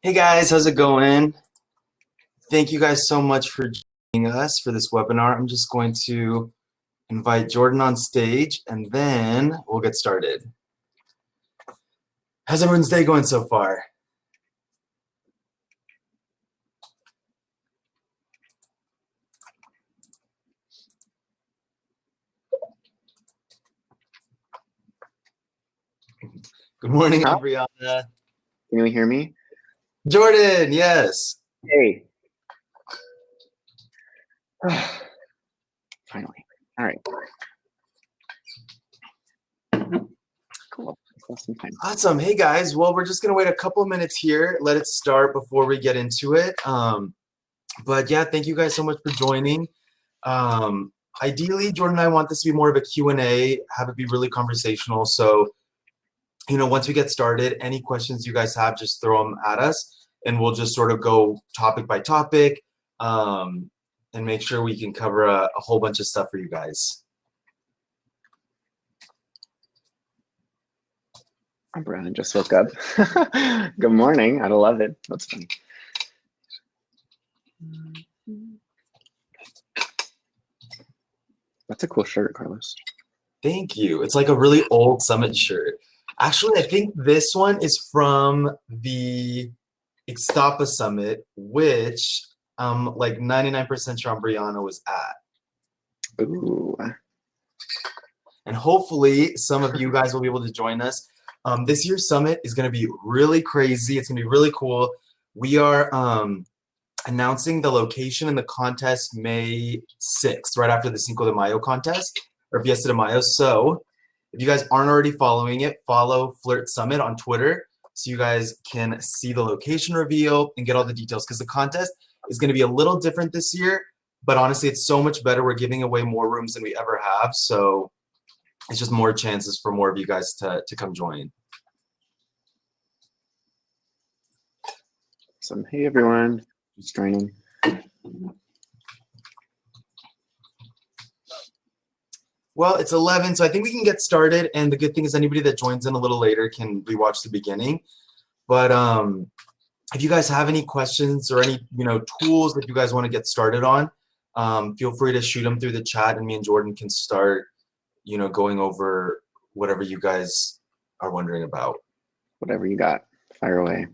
Hey guys, how's it going? Thank you guys so much for joining us for this webinar. I'm just going to invite Jordan on stage and then we'll get started. How's everyone's day going so far? Good morning, Huh? Brianna. Can you hear me? Jordan, yes. Hey. Finally. All right. Cool. Let's some time. Awesome. Hey guys, well, we're just going to wait a couple of minutes here. Let it start before we get into it. But yeah, thank you guys so much for joining. Ideally, Jordan and I want this to be more of a Q&A, have it be really conversational. So once we get started, any questions you guys have, just throw them at us, and we'll just sort of go topic by topic and make sure we can cover a whole bunch of stuff for you guys. Brian just woke up. Good morning. I love it. That's funny. That's a cool shirt, Carlos. Thank you. It's like a really old Summit shirt. Actually, I think this one is from the Ixtapa Summit, which like 99% sure Brianna was at. Ooh. And hopefully some of you guys will be able to join us. This year's summit is going to be really crazy. It's going to be really cool. We are announcing the location and the contest May 6th, right after the Cinco de Mayo contest, or Fiesta de Mayo. So if you guys aren't already following it, follow Flirt Summit on Twitter so you guys can see the location reveal and get all the details, because the contest is going to be a little different this year, but honestly, it's so much better. We're giving away more rooms than we ever have, so it's just more chances for more of you guys to come join. Awesome. Hey, everyone. Just joining. Well, it's 11, so I think we can get started. And the good thing is anybody that joins in a little later can rewatch the beginning. But if you guys have any questions or any tools that you guys want to get started on, feel free to shoot them through the chat, and me and Jordan can start going over whatever you guys are wondering about. Whatever you got, fire away.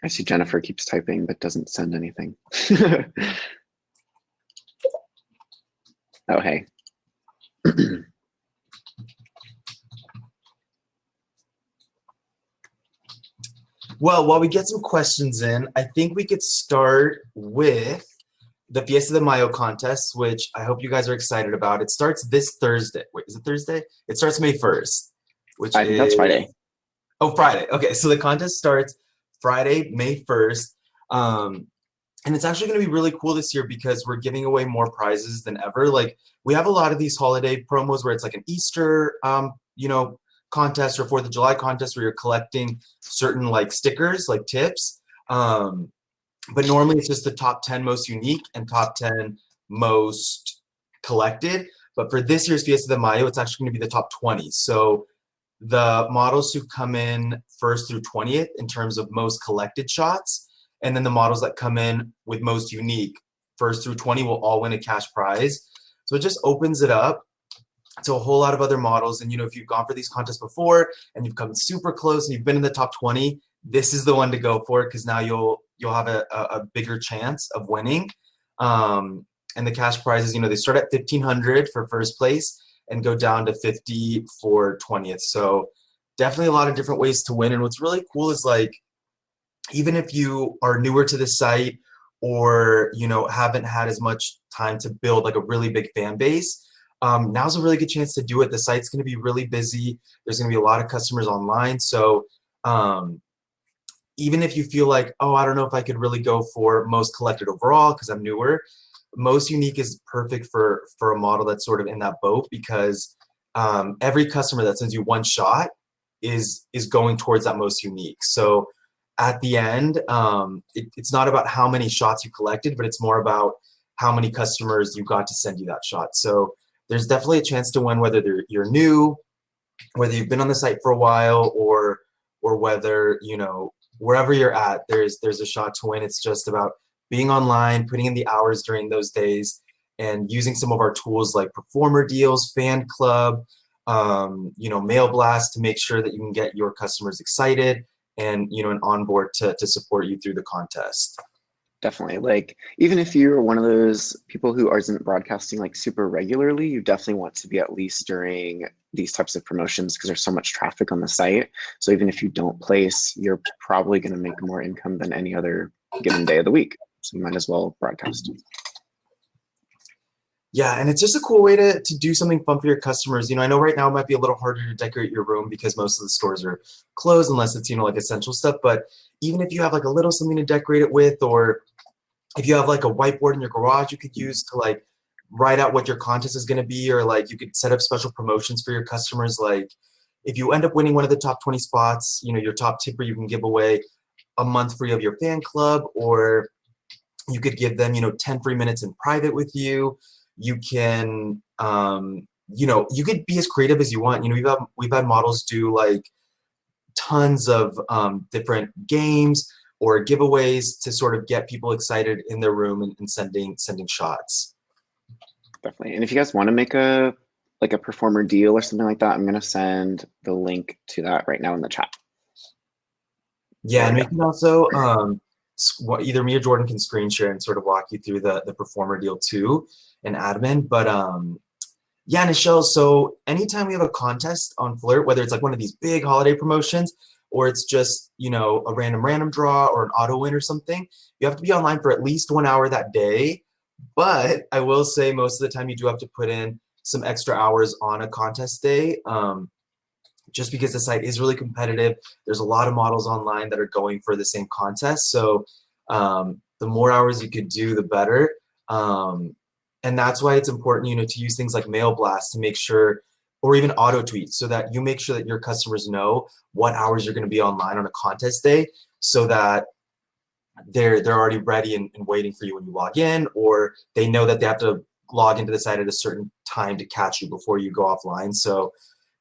I see Jennifer keeps typing but doesn't send anything. Oh, hey. Well, while we get some questions in, I think we could start with the Fiesta de Mayo contest, which I hope you guys are excited about. It starts this Thursday. Wait, is it Thursday? It starts May 1st, which I think that's Friday. Oh, Friday. Okay, so the contest starts Friday, May 1st. And it's actually going to be really cool this year because we're giving away more prizes than ever. Like, we have a lot of these holiday promos where it's like an Easter, contest or 4th of July contest where you're collecting certain like stickers, like tips. But normally it's just the top 10 most unique and top 10 most collected. But for this year's Fiesta de Mayo, it's actually going to be the top 20. So the models who come in 1st through 20th in terms of most collected shots, and then the models that come in with most unique 1st through 20 will all win a cash prize. So it just opens it up to a whole lot of other models. And if you've gone for these contests before and you've come super close and you've been in the top 20, this is the one to go for, because now you'll have a bigger chance of winning. And the cash prizes, they start at $1,500 for 1st place and go down to $50 for 20th. So definitely a lot of different ways to win. And what's really cool is, like, even if you are newer to the site or haven't had as much time to build like a really big fan base, now's a really good chance to do it. The site's going to be really busy. There's going to be a lot of customers online. So even if you feel like, oh, I don't know if I could really go for most collected overall because I'm newer, most unique is perfect for a model that's sort of in that boat, because every customer that sends you one shot is going towards that most unique. So at the end, it's not about how many shots you collected, but it's more about how many customers you got to send you that shot. So there's definitely a chance to win whether you're new, whether you've been on the site for a while or whether, you know, wherever you're at, there's a shot to win. It's just about being online, putting in the hours during those days, and using some of our tools like performer deals, fan club, you know, mail blast to make sure that you can get your customers excited and, you know, and on board to support you through the contest. Definitely. Like, even if you're one of those people who isn't broadcasting like super regularly, you definitely want to be at least during these types of promotions because there's so much traffic on the site. So even if you don't place, you're probably going to make more income than any other given day of the week. So you might as well broadcast. Yeah, and it's just a cool way to do something fun for your customers. You know, I know right now it might be a little harder to decorate your room because most of the stores are closed unless it's, you know, like essential stuff. But even if you have like a little something to decorate it with, or if you have like a whiteboard in your garage you could use to like write out what your contest is going to be, or like you could set up special promotions for your customers. Like if you end up winning one of the top 20 spots, you know, your top tipper, you can give away a month free of your fan club, or you could give them, you know, 10 free minutes in private with you. You can, you know, you could be as creative as you want. You know, we've had models do like tons of different games or giveaways to sort of get people excited in their room and sending shots. Definitely. And if you guys want to make a performer deal or something like that, I'm going to send the link to that right now in the chat. Yeah, and we can also either me or Jordan can screen share and sort of walk you through the performer deal too, and admin. But yeah, Nichelle, so anytime we have a contest on Flirt, whether it's like one of these big holiday promotions or it's just, you know, a random draw or an auto win or something, you have to be online for at least 1 hour that day. But I will say most of the time you do have to put in some extra hours on a contest day, just because the site is really competitive. There's a lot of models online that are going for the same contest. So the more hours you could do, the better. And that's why it's important, you know, to use things like mail blast to make sure, or even auto tweets, so that you make sure that your customers know what hours you're going to be online on a contest day, so that they're already ready and waiting for you when you log in, or they know that they have to log into the site at a certain time to catch you before you go offline. So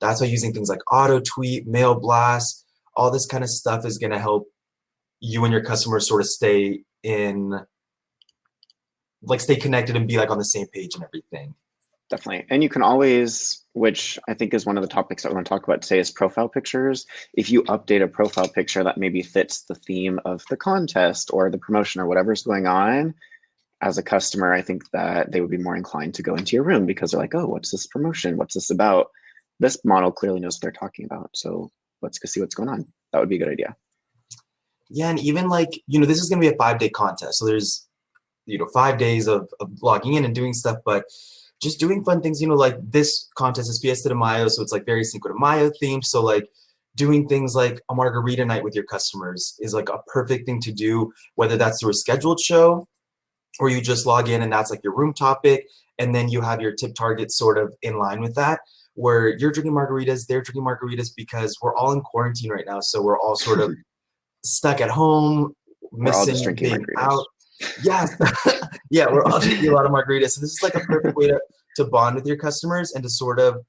that's why using things like auto tweet, mail blast, all this kind of stuff is going to help you and your customers sort of stay connected and be like on the same page and everything. Definitely. And you can always, which I think is one of the topics that we're going to talk about today, is profile pictures. If you update a profile picture that maybe fits the theme of the contest or the promotion or whatever's going on, as a customer, I think that they would be more inclined to go into your room because they're like, oh, what's this promotion? What's this about? This model clearly knows what they're talking about. So let's go see what's going on. That would be a good idea. Yeah, and even like, you know, this is going to be a 5-day contest. So there's, you know, 5 days of logging in and doing stuff, but just doing fun things, you know, like this contest is Fiesta de Mayo, so it's like very Cinco de Mayo themed. So like doing things like a margarita night with your customers is like a perfect thing to do, whether that's through a scheduled show or you just log in and that's like your room topic, and then you have your tip target sort of in line with that, where you're drinking margaritas, they're drinking margaritas, because we're all in quarantine right now. So we're all sort of stuck at home, We're all just missing drinking being margaritas. out. Yes. Yeah, we're all drinking a lot of margaritas. So this is like a perfect way to bond with your customers and to sort of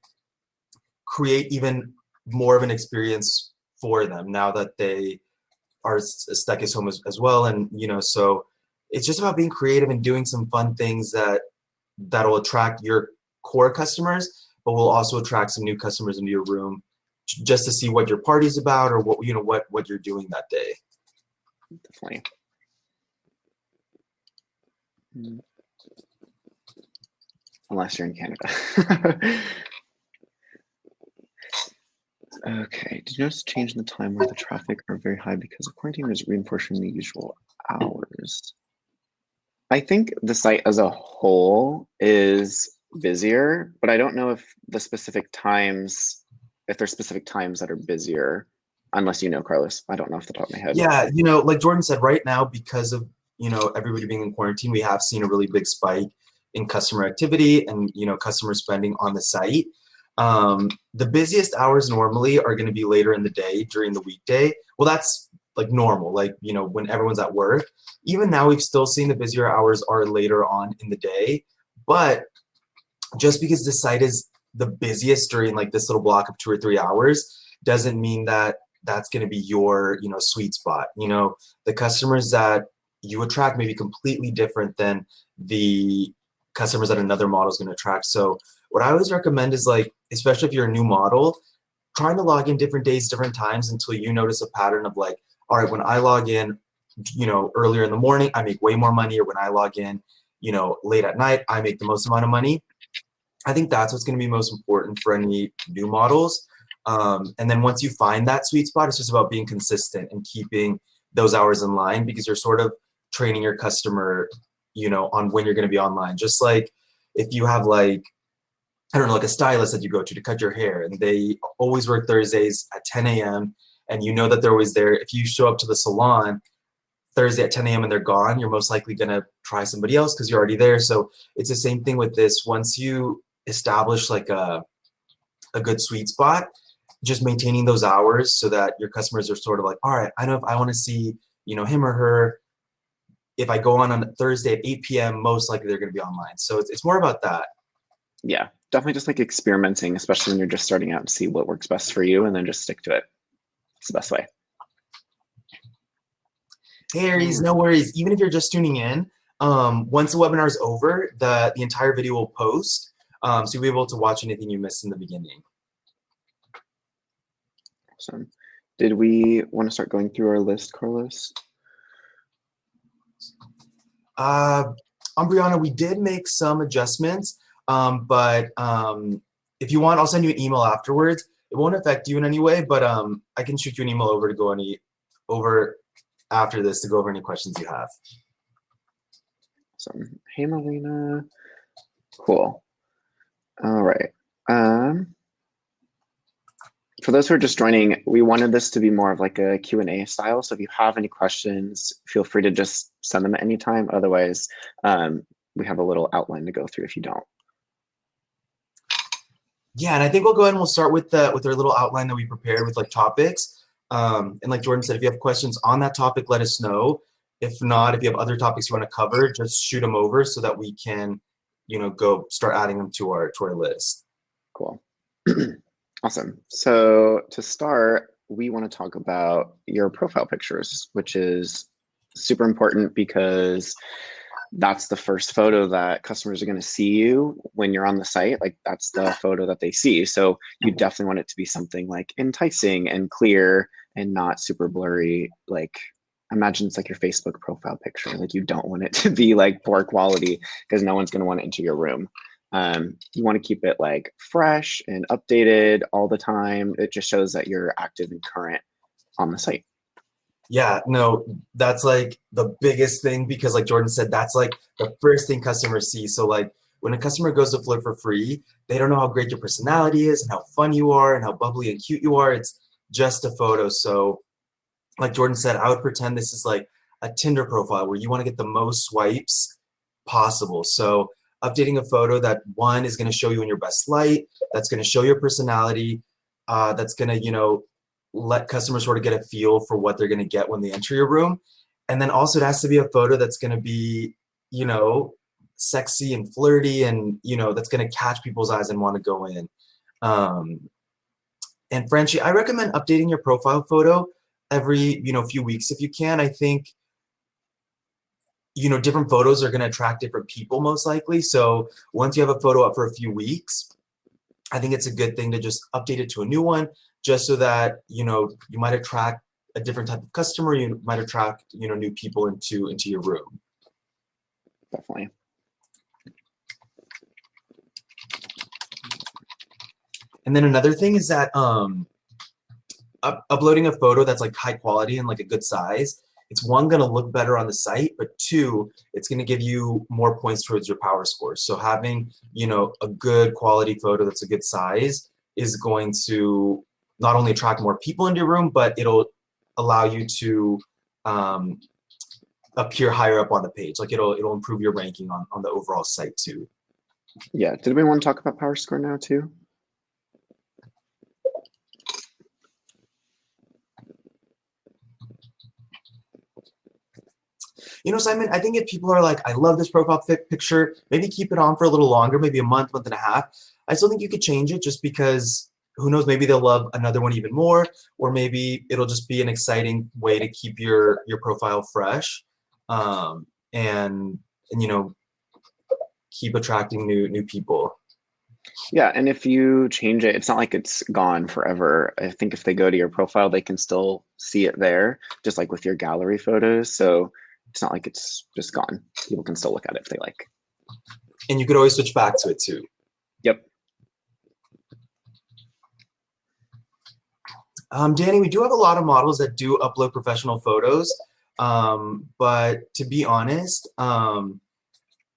create even more of an experience for them now that they are stuck at home as well. And, you know, so it's just about being creative and doing some fun things that'll attract your core customers, but will also attract some new customers into your room just to see what your party's about or what, you know, what you're doing that day. Definitely. Unless you're in Canada. Okay, did you notice a change in the time where the traffic are very high because of quarantine is reinforcing the usual hours? I think the site as a whole is busier, but I don't know if there's specific times that are busier, unless you know, Carlos. I don't know off the top of my head. Yeah, you know, like Jordan said, right now, because of, you know, everybody being in quarantine, we have seen a really big spike in customer activity and, you know, customer spending on the site. The busiest hours normally are going to be later in the day during the weekday. Well, that's like normal, like, you know, when everyone's at work. Even now, we've still seen the busier hours are later on in the day. But just because the site is the busiest during like this little block of 2 or 3 hours doesn't mean that that's going to be your, sweet spot. The customers that you attract may be completely different than the customers that another model is going to attract. So what I always recommend is, like, especially if you're a new model, trying to log in different days, different times until you notice a pattern of like, all right, when I log in, earlier in the morning, I make way more money, or when I log in, late at night, I make the most amount of money. I think that's what's going to be most important for any new models. And then once you find that sweet spot, it's just about being consistent and keeping those hours in line, because you're sort of training your customer, on when you're going to be online. Just like if you have, like, I don't know, like a stylist that you go to cut your hair, and they always work Thursdays at 10 a.m. and you know that they're always there. If you show up to the salon Thursday at 10 a.m. and they're gone, you're most likely going to try somebody else because you're already there. So it's the same thing with this. Once you establish like a good sweet spot, just maintaining those hours so that your customers are sort of like, all right, I know if I want to see, him or her, if I go on a Thursday at 8 p.m., most likely they're going to be online. So it's more about that. Yeah, definitely just like experimenting, especially when you're just starting out, and see what works best for you and then just stick to it. It's the best way. Hey, Aries, no worries. Even if you're just tuning in, once the webinar is over, the entire video will post, so you'll be able to watch anything you missed in the beginning. Awesome. Did we want to start going through our list, Carlos? Brianna, we did make some adjustments, but if you want, I'll send you an email afterwards. It won't affect you in any way, but I can shoot you an email over after this to go over any questions you have. Awesome. Hey, Melina. Cool. All right. For those who are just joining, we wanted this to be more of like a Q&A style. So if you have any questions, feel free to just send them at any time. Otherwise, we have a little outline to go through if you don't. Yeah, and I think we'll go ahead and we'll start with our little outline that we prepared with like topics. And like Jordan said, if you have questions on that topic, let us know. If not, if you have other topics you want to cover, just shoot them over so that we can, go start adding them to our list. Cool. Awesome. So to start, we want to talk about your profile pictures, which is super important because that's the first photo that customers are going to see you when you're on the site. Like, that's the photo that they see. So you definitely want it to be something like enticing and clear and not super blurry. Like, imagine it's like your Facebook profile picture. Like, you don't want it to be like poor quality because no one's going to want to enter your room. You want to keep it like fresh and updated all the time. It just shows that you're active and current on the site. Yeah, no, that's like the biggest thing, because like Jordan said, that's like the first thing customers see. So like when a customer goes to Flirt4Free, they don't know how great your personality is and how fun you are and how bubbly and cute you are. It's just a photo. So like Jordan said, I would pretend this is like a Tinder profile where you want to get the most swipes possible. So updating a photo that, one, is going to show you in your best light, that's going to show your personality, that's going to, let customers sort of get a feel for what they're going to get when they enter your room. And then also it has to be a photo that's going to be, sexy and flirty and, that's going to catch people's eyes and want to go in. And Frenchie, I recommend updating your profile photo every, few weeks if you can. I think, different photos are going to attract different people most likely. So once you have a photo up for a few weeks, I think it's a good thing to just update it to a new one, just so that, you might attract a different type of customer. You might attract, new people into your room. Definitely. And then another thing is that uploading a photo that's like high quality and like a good size, it's, one, going to look better on the site, but two, it's going to give you more points towards your Powerscore. So having, a good quality photo that's a good size is going to not only attract more people into your room, but it'll allow you to appear higher up on the page. Like it'll improve your ranking on the overall site too. Yeah. Did we want to talk about Powerscore now too? Simon, I think if people are like, I love this profile picture, maybe keep it on for a little longer, maybe a month, month and a half. I still think you could change it just because who knows, maybe they'll love another one even more, or maybe it'll just be an exciting way to keep your profile fresh, and keep attracting new people. Yeah, and if you change it, it's not like it's gone forever. I think if they go to your profile, they can still see it there, just like with your gallery photos. So it's not like it's just gone. People can still look at it if they like. And you could always switch back to it too. Yep. Danny, we do have a lot of models that do upload professional photos, but to be honest,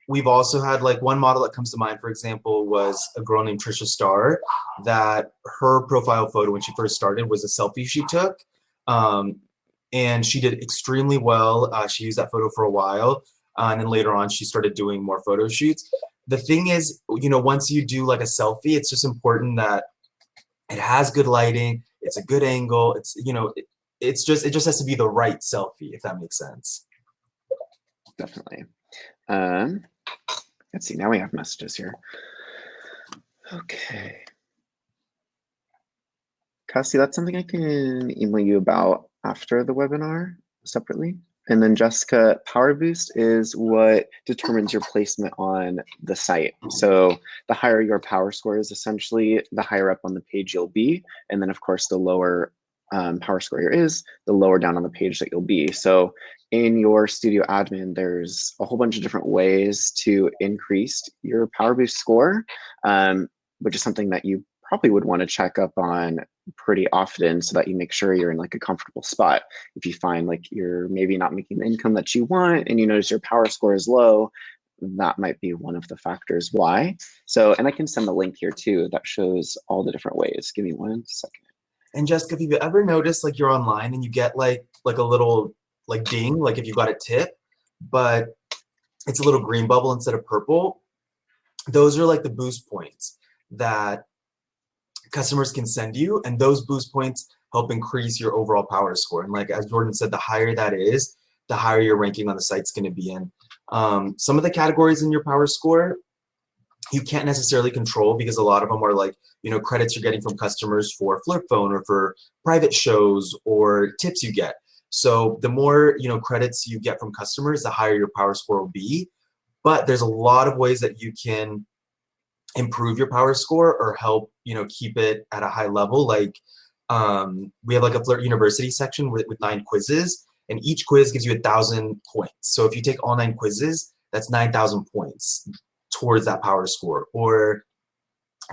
we've also had like one model that comes to mind, for example, was a girl named Trisha Starr, that her profile photo when she first started was a selfie she took. And she did extremely well. She used that photo for a while. And then later on, she started doing more photo shoots. The thing is, once you do like a selfie, it's just important that it has good lighting. It's a good angle. It just has to be the right selfie, if that makes sense. Definitely. Let's see, now we have messages here. Okay. Cassie, that's something I can email you about after the webinar separately. And then Jessica, Power Boost is what determines your placement on the site. So the higher your power score is, essentially, the higher up on the page you'll be. And then of course, the lower power score is, the lower down on the page that you'll be. So in your studio admin, there's a whole bunch of different ways to increase your Power Boost score, which is something that you probably would want to check up on pretty often so that you make sure you're in like a comfortable spot. If you find like you're maybe not making the income that you want and you notice your power score is low, that might be one of the factors why. So, and I can send the link here too that shows all the different ways. Give me 1 second. And Jessica, if you've ever noticed like you're online and you get like a little like ding, like if you got a tip, but it's a little green bubble instead of purple, those are like the boost points that customers can send you, and those boost points help increase your overall power score. And like as Jordan said, the higher that is, the higher your ranking on the site's going to be in. Some of the categories in your power score you can't necessarily control because a lot of them are like, credits you're getting from customers for Flirt Phone or for private shows or tips you get. So the more, credits you get from customers, the higher your power score will be. But there's a lot of ways that you can improve your power score or help, keep it at a high level. Like we have like a Flirt University section with 9 quizzes, and each quiz gives you 1,000 points. So if you take all 9 quizzes, that's 9,000 points towards that power score. Or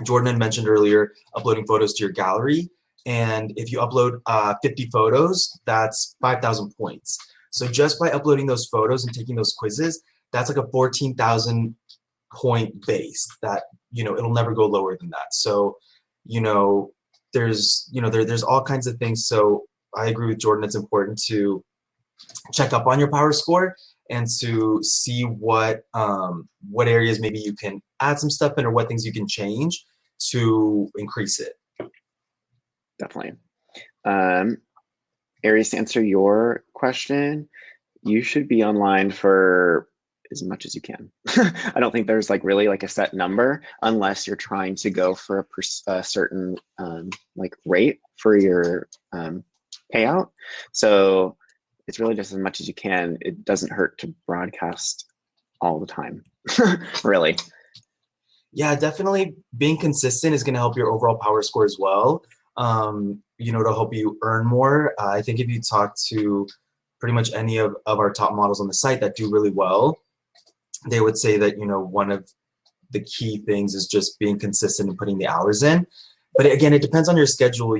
Jordan had mentioned earlier, uploading photos to your gallery. And if you upload 50 photos, that's 5,000 points. So just by uploading those photos and taking those quizzes, that's like a 14,000 point base that, it'll never go lower than that. So, there's all kinds of things. So I agree with Jordan. It's important to check up on your power score and to see what areas maybe you can add some stuff in or what things you can change to increase it. Definitely. Aries, to answer your question, you should be online for as much as you can. I don't think there's like really like a set number unless you're trying to go for a certain like rate for your payout. So it's really just as much as you can. It doesn't hurt to broadcast all the time, really. Yeah, definitely being consistent is going to help your overall power score as well. To help you earn more. I think if you talk to pretty much any of our top models on the site that do really well, they would say that, one of the key things is just being consistent and putting the hours in. But again, it depends on your schedule.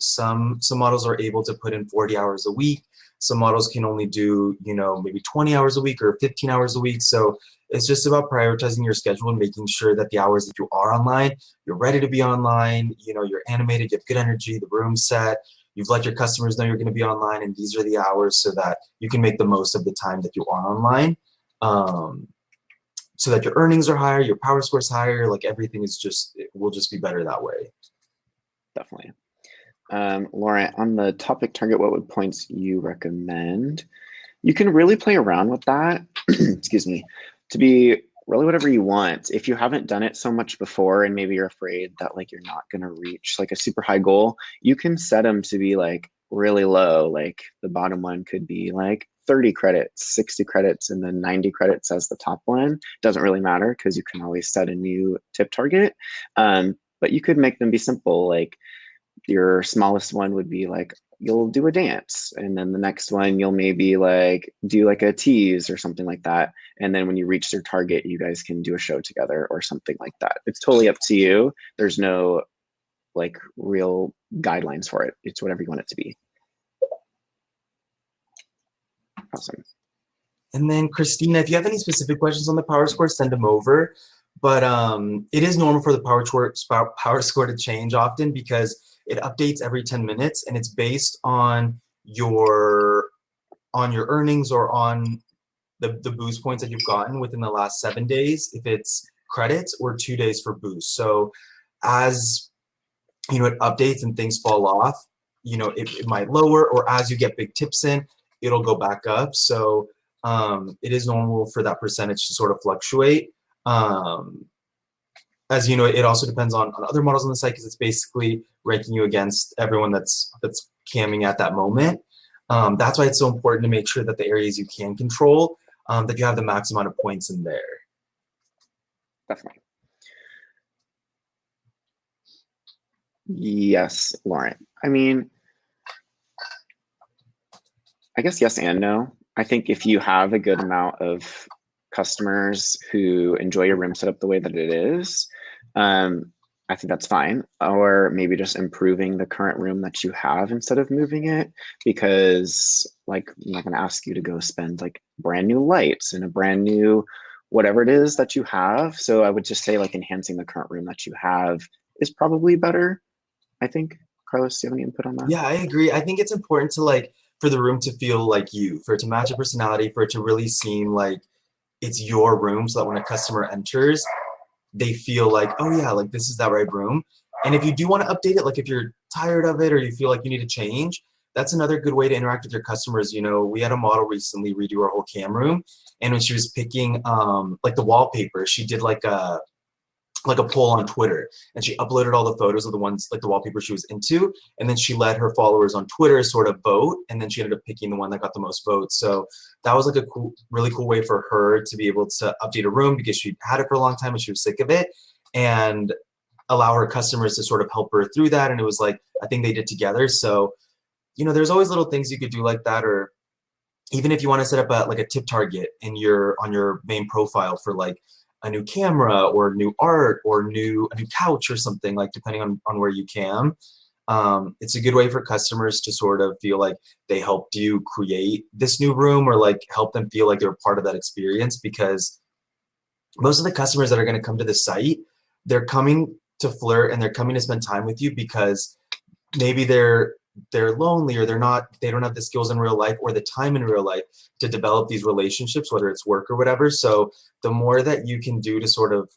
Some models are able to put in 40 hours a week. Some models can only do, maybe 20 hours a week or 15 hours a week. So it's just about prioritizing your schedule and making sure that the hours that you are online, you're ready to be online, you're animated, you have good energy, the room's set, you've let your customers know you're going to be online, and these are the hours so that you can make the most of the time that you are online. So that your earnings are higher, your power score is higher, like everything will just be better that way. Definitely. Lauren, on the topic target, what would points you recommend? You can really play around with that, excuse me, to be really whatever you want. If you haven't done it so much before and maybe you're afraid that like you're not going to reach like a super high goal, you can set them to be like really low. Like the bottom one could be like 30 credits, 60 credits, and then 90 credits as the top one. Doesn't really matter because you can always set a new tip target. But you could make them be simple. Like your smallest one would be like you'll do a dance, and then the next one you'll maybe like do like a tease or something like that, and then when you reach your target you guys can do a show together or something like that. It's totally up to you. There's no like real guidelines for it. It's whatever you want it to be. Awesome. And then Christina, if you have any specific questions on the power score, send them over. But it is normal for the power score to change often because it updates every 10 minutes and it's based on your earnings or on the boost points that you've gotten within the last 7 days, if it's credits, or 2 days for boost. So as you know, it updates and things fall off, you know, it might lower, or as you get big tips in, it'll go back up. So it is normal for that percentage to sort of fluctuate. As you know, it also depends on other models on the site because it's basically ranking you against everyone that's camming at that moment. That's why it's so important to make sure that the areas you can control, that you have the max amount of points in there. Definitely. Yes, Lauren. I mean, I guess yes and no. I think if you have a good amount of customers who enjoy your room setup the way that it is, I think that's fine. Or maybe just improving the current room that you have instead of moving it, because like I'm not going to ask you to go spend like brand new lights and a brand new whatever it is that you have. So I would just say like enhancing the current room that you have is probably better. I think. Carlos, do you have any input on that? Yeah, I agree. I think it's important to like for the room to feel like you, for it to match your personality, for it to really seem like it's your room, so that when a customer enters, they feel like, oh yeah, like this is that right room. And if you do want to update it, like if you're tired of it or you feel like you need to change, that's another good way to interact with your customers. You know, we had a model recently redo our whole cam room, and when she was picking like the wallpaper, she did like a poll on Twitter, and she uploaded all the photos of the ones, like the wallpaper she was into, and then she let her followers on Twitter sort of vote, and then she ended up picking the one that got the most votes. So that was like a cool, really cool way for her to be able to update a room because she had it for a long time and she was sick of it, and allow her customers to sort of help her through that. And it was like a thing they did together. So, you know, there's always little things you could do like that, or even if you want to set up a like a tip target in on your main profile for like a new camera or new art or a new couch or something, like depending on where you can. It's a good way for customers to sort of feel like they helped you create this new room, or like help them feel like they're part of that experience, because most of the customers that are going to come to the site, they're coming to flirt and they're coming to spend time with you because maybe they're lonely, or they don't have the skills in real life or the time in real life to develop these relationships, whether it's work or whatever. So the more that you can do to sort of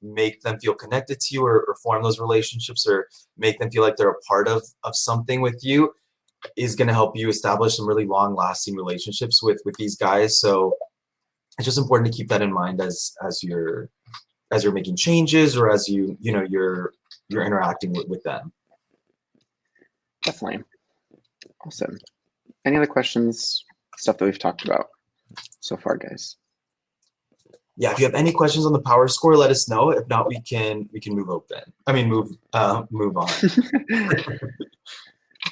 make them feel connected to you, or form those relationships, or make them feel like they're a part of something with you, is going to help you establish some really long lasting relationships with these guys. So it's just important to keep that in mind as you're making changes, or as you're interacting with them. Definitely. Awesome. Any other questions, stuff that we've talked about so far, guys? Yeah, if you have any questions on the power score, let us know. If not, we can move on.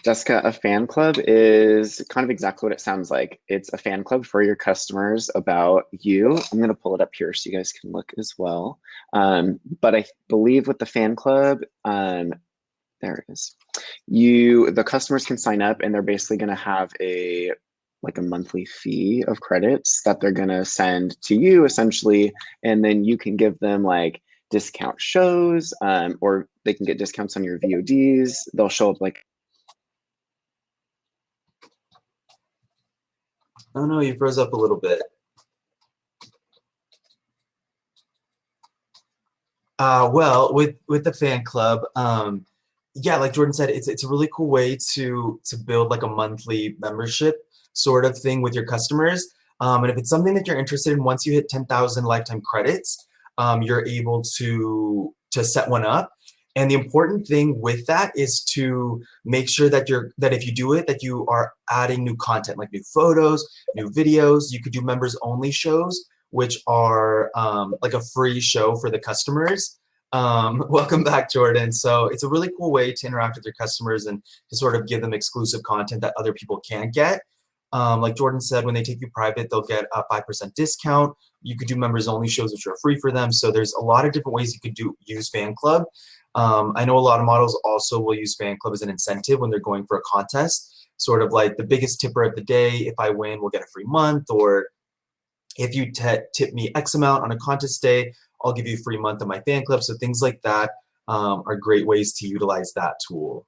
Jessica, a fan club is kind of exactly what it sounds like. It's a fan club for your customers about you. I'm going to pull it up here so you guys can look as well. But I believe with the fan club, there it is. The customers can sign up, and they're basically going to have a monthly fee of credits that they're going to send to you essentially, and then you can give them like discount shows, or they can get discounts on your VODs. They'll show up like. Oh no, you froze up a little bit. Well, with the fan club, yeah, like Jordan said, it's a really cool way to build like a monthly membership. sort of thing with your customers. And if it's something that you're interested in, once you hit 10,000 lifetime credits, you're able to set one up. And the important thing with that is to make sure that if you do it, that you are adding new content, like new photos, new videos. You could do members only shows, which are like a free show for the customers. Welcome back, Jordan. So it's a really cool way to interact with your customers and to sort of give them exclusive content that other people can't get. Like Jordan said, when they take you private, they'll get a 5% discount. You could do members only shows, which are free for them. So there's a lot of different ways you could use Fan Club. I know a lot of models also will use Fan Club as an incentive when they're going for a contest, sort of like the biggest tipper of the day. If I win, we'll get a free month, or if you tip me X amount on a contest day, I'll give you a free month of my Fan Club. So things like that are great ways to utilize that tool.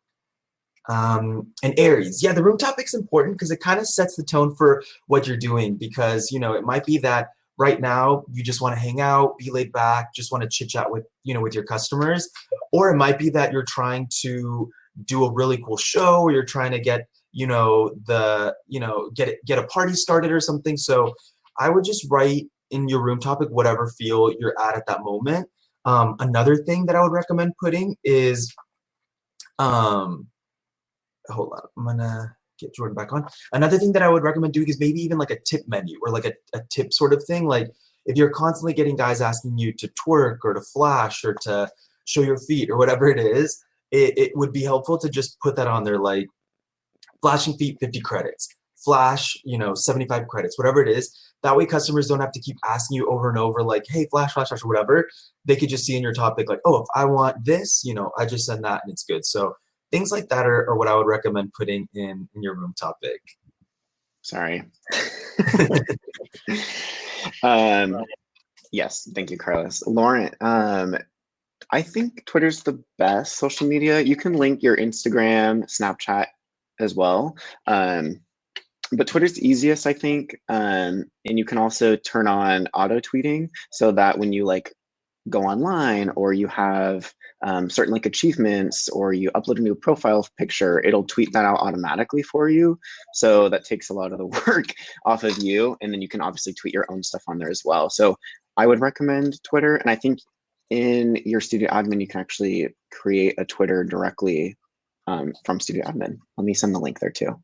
And Aries, yeah, the room topic's important because it kind of sets the tone for what you're doing, because, you know, it might be that right now you just want to hang out, be laid back, just want to chit chat with, you know, with your customers. Or it might be that you're trying to do a really cool show, or you're trying to get, you know, get a party started or something. So I would just write in your room topic whatever feel you're at that moment. Another thing that I would recommend putting is, hold on, I'm gonna get Jordan back on. Another thing that I would recommend doing is maybe even like a tip menu, or like a tip sort of thing. Like if you're constantly getting guys asking you to twerk or to flash or to show your feet or whatever it is, it would be helpful to just put that on there, like flashing feet, 50 credits, flash, you know, 75 credits, whatever it is. That way customers don't have to keep asking you over and over, like, hey, flash, flash, flash, or whatever. They could just see in your topic, like, oh, if I want this, you know, I just send that and it's good. So things like that are what I would recommend putting in your room topic. Sorry. Yes, thank you, Carlos. Lauren, I think Twitter's the best social media. You can link your Instagram, Snapchat as well. But Twitter's easiest, I think. And you can also turn on auto tweeting so that when you like go online, or you have certain like achievements, or you upload a new profile picture, it'll tweet that out automatically for you. So that takes a lot of the work off of you. And then you can obviously tweet your own stuff on there as well. So I would recommend Twitter. And I think in your Studio Admin, you can actually create a Twitter directly from Studio Admin. Let me send the link there too.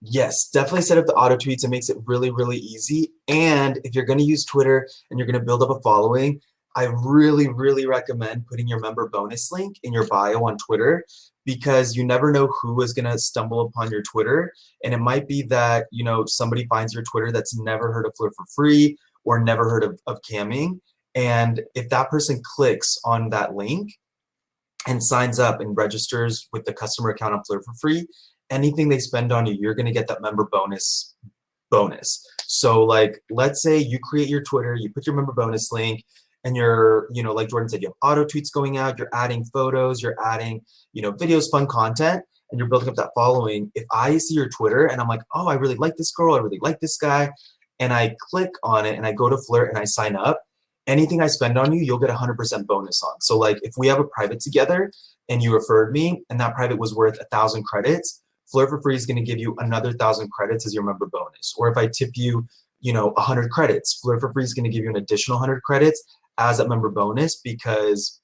Yes, definitely set up the auto tweets. It makes it really, really easy. And if you're going to use Twitter and you're going to build up a following, I really, really recommend putting your member bonus link in your bio on Twitter, because you never know who is going to stumble upon your Twitter. And it might be that, you know, somebody finds your Twitter that's never heard of Flirt4Free or never heard of camming. And if that person clicks on that link and signs up and registers with the customer account on Flirt4Free, anything they spend on you, you're going to get that member bonus. So like, let's say you create your Twitter, you put your member bonus link, and you're, you know, like Jordan said, you have auto tweets going out, you're adding photos, you're adding, you know, videos, fun content, and you're building up that following. If I see your Twitter and I'm like, oh, I really like this girl, I really like this guy, and I click on it and I go to Flirt and I sign up, anything I spend on you, you'll get 100% bonus on. So like, if we have a private together and you referred me and that private was worth 1,000 credits, Flirt4Free is going to give you another 1,000 credits as your member bonus. Or if I tip you, you know, 100 credits, Flirt4Free is going to give you an additional 100 credits as a member bonus because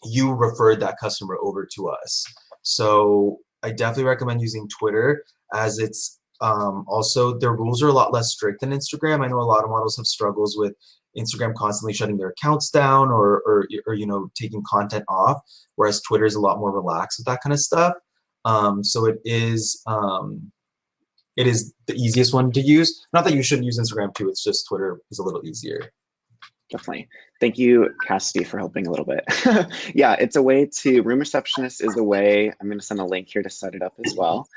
you referred that customer over to us. So I definitely recommend using Twitter, as it's also, their rules are a lot less strict than Instagram. I know a lot of models have struggles with Instagram constantly shutting their accounts down or you know, taking content off, whereas Twitter is a lot more relaxed with that kind of stuff. So it is the easiest one to use. Not that you shouldn't use Instagram too, it's just Twitter is a little easier. Definitely. Thank you, Cassidy, for helping a little bit. Yeah, it's a way to, Room Receptionist is a way, I'm going to send a link here to set it up as well,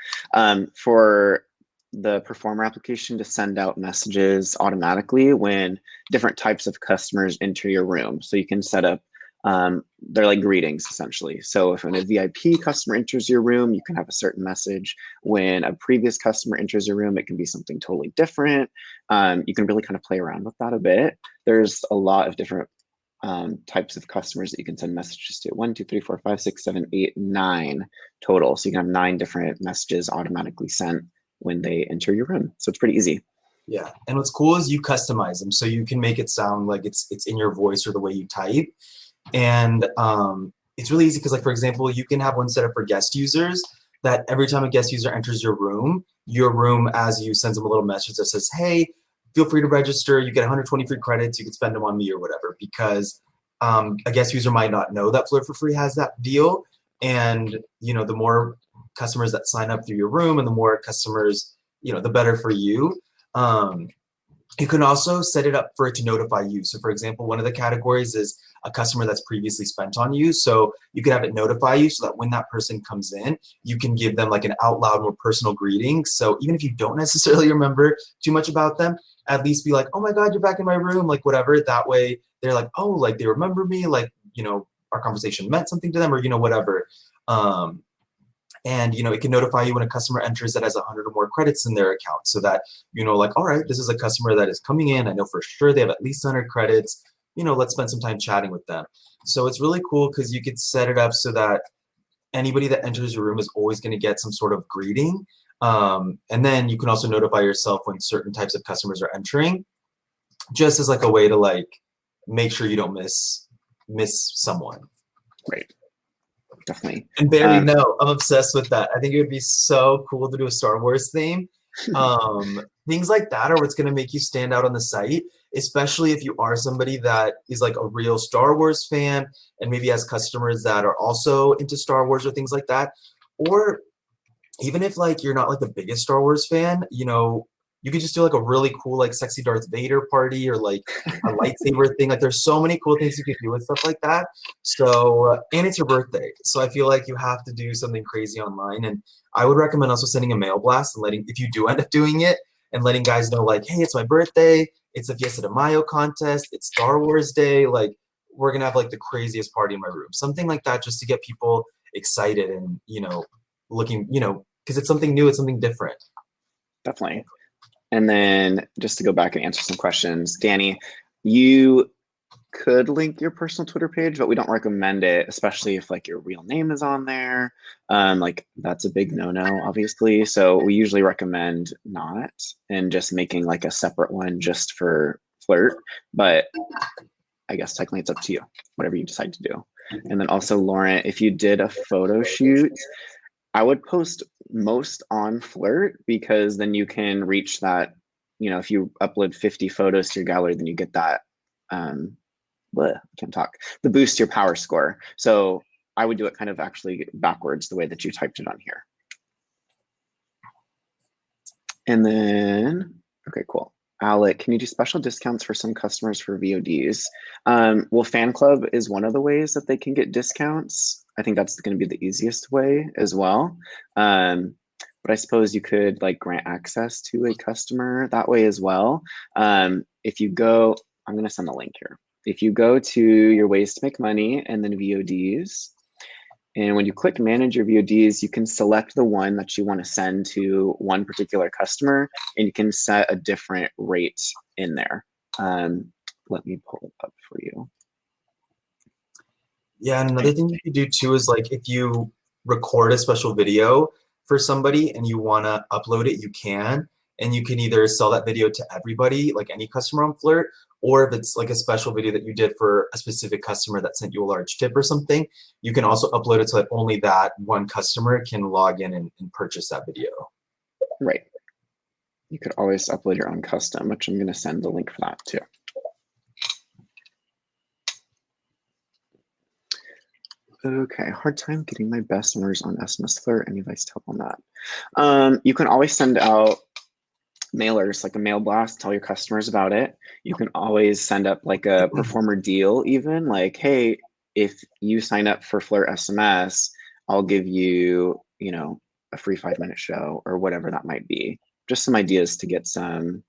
for the Performer application to send out messages automatically when different types of customers enter your room. So you can set up, they're like greetings essentially. So if when a VIP customer enters your room, you can have a certain message. When a previous customer enters your room, it can be something totally different. You can really kind of play around with that a bit. There's a lot of different types of customers that you can send messages to. 1, 2, 3, 4, 5, 6, 7, 8, 9 total. So you can have 9 different messages automatically sent when they enter your room. So it's pretty easy. Yeah, and what's cool is you customize them, so you can make it sound like it's in your voice or the way you type, and it's really easy because, like, for example, you can have one set up for guest users that every time a guest user enters your room, as you send them a little message that says, "Hey, feel free to register. You get 120 free credits. You can spend them on me or whatever," because a guest user might not know that Flirt4Free has that deal, and the more customers that sign up through your room, and the more customers, the better for you. You can also set it up for it to notify you. So for example, one of the categories is a customer that's previously spent on you. So you can have it notify you so that when that person comes in, you can give them like an out loud, more personal greeting. So even if you don't necessarily remember too much about them, at least be like, "Oh my God, you're back in my room," like whatever. That way they're like, "Oh, like they remember me, like, our conversation meant something to them," or, whatever. And it can notify you when a customer enters that has 100 or more credits in their account, so that like, all right, this is a customer that is coming in. I know for sure they have at least 100 credits. Let's spend some time chatting with them. So it's really cool because you could set it up so that anybody that enters your room is always going to get some sort of greeting. And then you can also notify yourself when certain types of customers are entering, just as like a way to like make sure you don't miss someone. Right. Definitely. And Barry, no, I'm obsessed with that. I think it would be so cool to do a Star Wars theme. Things like that are what's going to make you stand out on the site, especially if you are somebody that is like a real Star Wars fan and maybe has customers that are also into Star Wars or things like that. Or even if like you're not like the biggest Star Wars fan, you could just do like a really cool like sexy Darth Vader party or like a lightsaber thing. Like there's so many cool things you could do with stuff like that. So and it's your birthday, so I feel like you have to do something crazy online. And I would recommend also sending a mail blast and if you do end up doing it, and letting guys know like, "Hey, it's my birthday. It's a Fiesta de Mayo contest. It's Star Wars Day. Like we're gonna have like the craziest party in my room." Something like that, just to get people excited and looking, because it's something new, it's something different. Definitely. And then just to go back and answer some questions, Danny, you could link your personal Twitter page, but we don't recommend it, especially if like your real name is on there. Like that's a big no-no, obviously. So we usually recommend not, and just making like a separate one just for Flirt. But I guess technically it's up to you, whatever you decide to do. And then also, Lauren, if you did a photo shoot, I would post most on Flirt, because then you can reach that, if you upload 50 photos to your gallery, then you get that, can't talk, the boost to your Powerscore. So I would do it kind of actually backwards, the way that you typed it on here. And then, okay, cool. Alec, can you do special discounts for some customers for VODs? Well, Fan Club is one of the ways that they can get discounts. I think that's going to be the easiest way as well. But I suppose you could like grant access to a customer that way as well. If you go, I'm going to send a link here. If you go to your ways to make money and then VODs, and when you click manage your VODs, you can select the one that you want to send to one particular customer, and you can set a different rate in there. Let me pull it up for you. Yeah, and another thing you could do too is like if you record a special video for somebody and you want to upload it, you can. And you can either sell that video to everybody, like any customer on Flirt, or if it's like a special video that you did for a specific customer that sent you a large tip or something, you can also upload it so that only that one customer can log in and purchase that video. Right. You could always upload your own custom, which I'm going to send the link for that too. Okay, hard time getting my best orders on SMS Flirt. Any advice to help on that? You can always send out mailers, like a mail blast, tell your customers about it. You can always send up like a performer deal, even like, "Hey, if you sign up for Flirt SMS, I'll give you, a free 5-minute show," or whatever that might be. Just some ideas to get some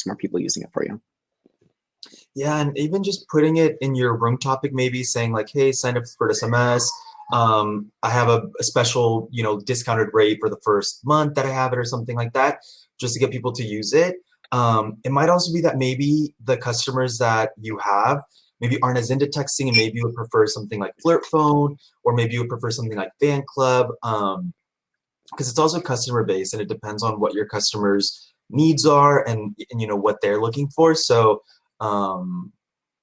more people using it for you. Yeah, and even just putting it in your room topic, maybe saying like, "Hey, sign up for SMS. I have a special, discounted rate for the first month that I have it," or something like that, just to get people to use it. It might also be that maybe the customers that you have maybe aren't as into texting, and maybe you would prefer something like Flirt Phone, or maybe you would prefer something like Fan Club. because it's also customer based and it depends on what your customers' needs are and you know what they're looking for. So and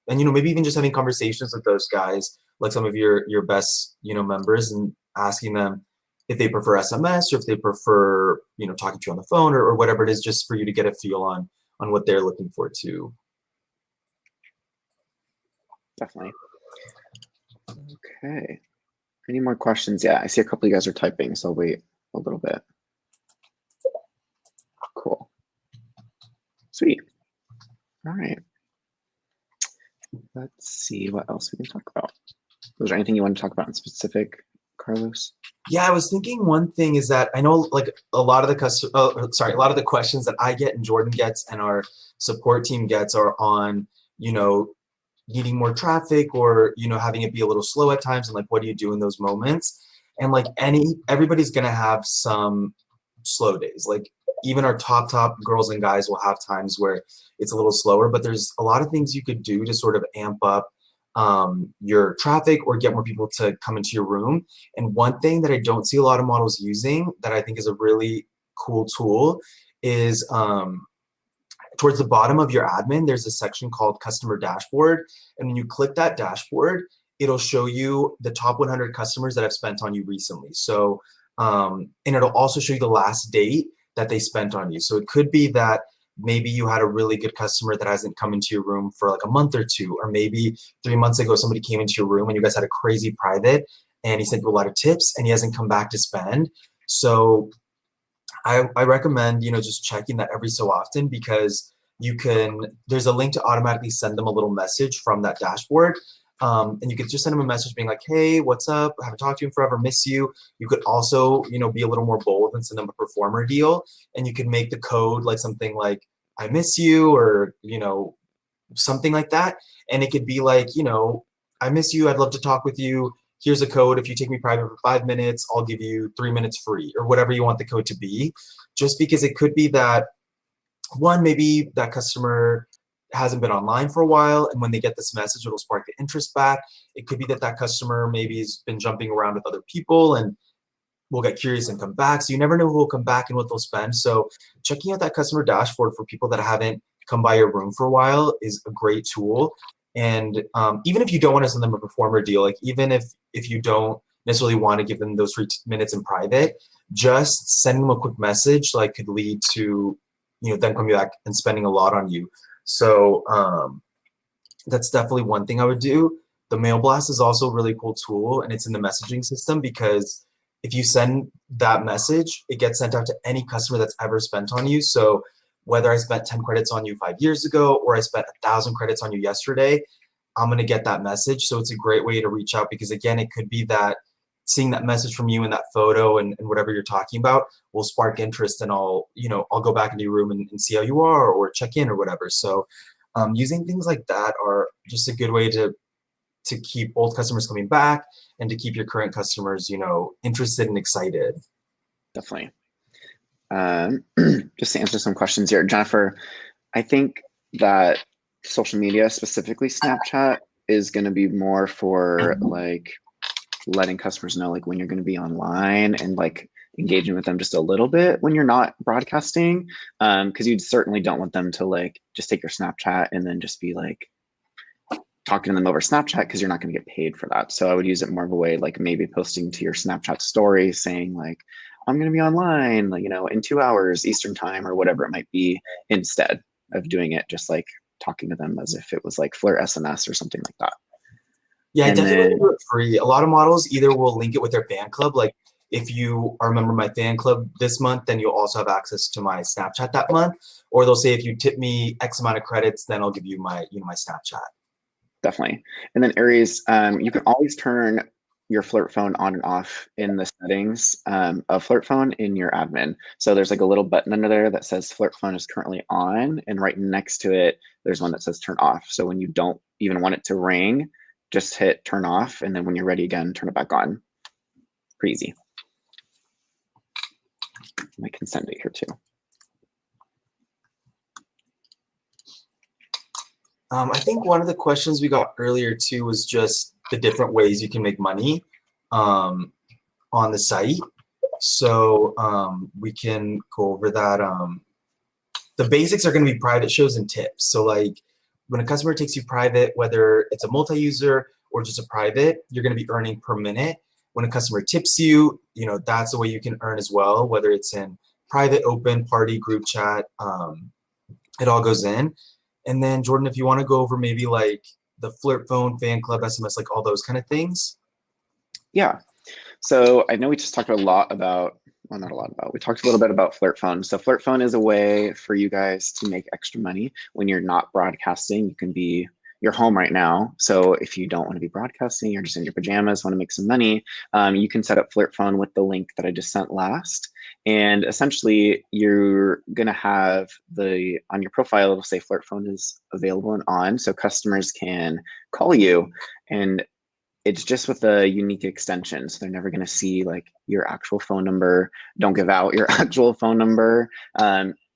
you know maybe even just having conversations with those guys, like some of your best you know members, and asking them if they prefer SMS or if they prefer you know talking to you on the phone or whatever it is, just for you to get a feel on what they're looking for too. Definitely. Okay. Any more questions? Yeah, I see a couple of you guys are typing, so I'll wait a little bit. Cool. Sweet. All right. Let's see what else we can talk about. Was there anything you want to talk about in specific, Carlos? Yeah, I was thinking one thing is that I know like a lot of the a lot of the questions that I get and Jordan gets and our support team gets are on, you know, needing more traffic or, you know, having it be a little slow at times, and like what do you do in those moments? And like everybody's gonna have some slow days. Like even our top girls and guys will have times where it's a little slower, but there's a lot of things you could do to sort of amp up your traffic or get more people to come into your room. And one thing that I don't see a lot of models using that I think is a really cool tool is towards the bottom of your admin, there's a section called Customer Dashboard. And when you click that dashboard, it'll show you the top 100 customers that have spent on you recently. So, and it'll also show you the last date that they spent on you. So it could be that maybe you had a really good customer that hasn't come into your room for like a month or two, or maybe 3 months ago somebody came into your room and you guys had a crazy private and he sent you a lot of tips and he hasn't come back to spend. So I recommend, you know, just checking that every so often, because you can, there's a link to automatically send them a little message from that dashboard. And you could just send them a message being like, hey, what's up? I haven't talked to you in forever, miss you. You could also, you know, be a little more bold and send them a performer deal. And you could make the code like something like, I miss you, or, you know, something like that. And it could be like, you know, I miss you, I'd love to talk with you. Here's a code. If you take me private for 5 minutes, I'll give you 3 minutes free, or whatever you want the code to be. Just because it could be that, one, maybe that customer hasn't been online for a while, and when they get this message, it'll spark the interest back. It could be that that customer maybe has been jumping around with other people and will get curious and come back. So you never know who will come back and what they'll spend. So checking out that customer dashboard for people that haven't come by your room for a while is a great tool. And even if you don't want to send them a performer deal, like even if you don't necessarily want to give them those 3 minutes in private, just sending them a quick message like could lead to, you know, them coming back and spending a lot on you. So that's definitely one thing I would do. The Mail Blast is also a really cool tool, and it's in the messaging system, because if you send that message, it gets sent out to any customer that's ever spent on you. So whether I spent 10 credits on you 5 years ago or I spent 1,000 credits on you yesterday, I'm gonna get that message. So it's a great way to reach out, because again, it could be that seeing that message from you in that photo and whatever you're talking about will spark interest, and I'll go back into your room and see how you are, or check in or whatever. So using things like that are just a good way to keep old customers coming back and to keep your current customers, you know, interested and excited. Definitely. Just to answer some questions here, Jennifer, I think that social media, specifically Snapchat, is going to be more for like letting customers know like when you're going to be online, and like engaging with them just a little bit when you're not broadcasting, because you certainly don't want them to like just take your Snapchat and then just be like talking to them over Snapchat, because you're not going to get paid for that. So I would use it more of a way like maybe posting to your Snapchat story saying like, I'm going to be online, like, you know, in 2 hours Eastern time, or whatever it might be, instead of doing it just like talking to them as if it was like Flirt SMS or something like that. Yeah, And definitely then, do it free. A lot of models either will link it with their fan club. Like if you are a member of my fan club this month, then you'll also have access to my Snapchat that month. Or they'll say, if you tip me X amount of credits, then I'll give you my, you know, my Snapchat. definitely. And then Aries, you can always turn your Flirt phone on and off in the settings of Flirt phone in your admin. So there's like a little button under there that says Flirt phone is currently on, and right next to it, there's one that says turn off. So when you don't even want it to ring, just hit turn off, and then when you're ready again, turn it back on. Pretty easy. My consent date here too. I think one of the questions we got earlier too was just the different ways you can make money on the site. So we can go over that. The basics are going to be private shows and tips. So like when a customer takes you private, whether it's a multi-user or just a private, you're going to be earning per minute. When a customer tips you, that's the way you can earn as well, whether it's in private, open, party, group chat, it all goes in. And then Jordan, if you want to go over maybe like the Flirt phone, fan club, SMS, like all those kind of things. Yeah. So I know we just talked a lot about, well, not a lot about, we talked a little bit about Flirt phone. So Flirt phone is a way for you guys to make extra money when you're not broadcasting. You can be, you're home right now. So if you don't want to be broadcasting, you're just in your pajamas, want to make some money, you can set up Flirt phone with the link that I just sent last. And essentially you're going to have on your profile, it'll say Flirt phone is available and on. So customers can call you, and it's just with a unique extension. So they're never going to see like your actual phone number. Don't give out your actual phone number.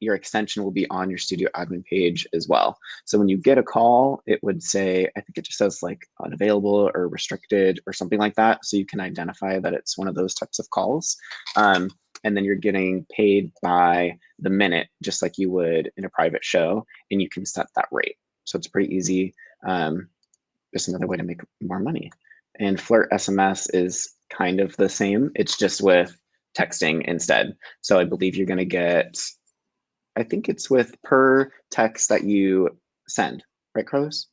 Your extension will be on your studio admin page as well. So when you get a call, it would say, I think it just says like unavailable or restricted or something like that. So you can identify that it's one of those types of calls. And then you're getting paid by the minute, just like you would in a private show, and you can set that rate. So it's pretty easy. Just another way to make more money. And Flirt SMS is kind of the same. It's just with texting instead. So I believe you're going to get, I think it's with per text that you send, right, Carlos?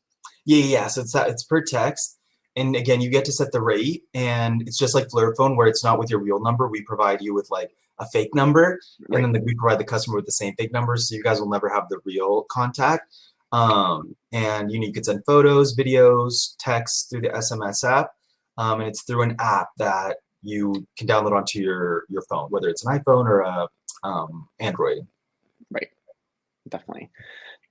Yeah. So it's per text. And again, you get to set the rate, and it's just like Flirt phone where it's not with your real number. We provide you with like a fake number, Right. and then we provide the customer with the same fake number. So you guys will never have the real contact. And you could send photos, videos, text through the SMS app. And it's through an app that you can download onto your phone, whether it's an iPhone or a Android. Right, definitely.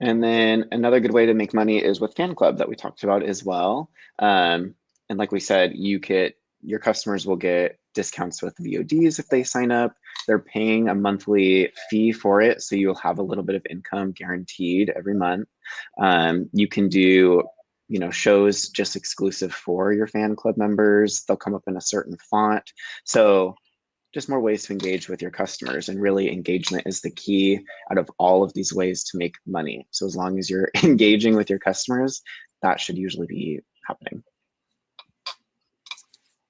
And then another good way to make money is with Fan Club that we talked about as well. And like we said, your customers will get discounts with VODs if they sign up. They're paying a monthly fee for it, so you'll have a little bit of income guaranteed every month. You can do shows just exclusive for your fan club members. They'll come up in a certain font. So just more ways to engage with your customers, and really engagement is the key out of all of these ways to make money. So as long as you're engaging with your customers, that should usually be happening.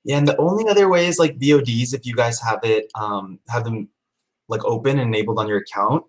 Yeah, and the only other way is like VODs. If you guys have them like open and enabled on your account,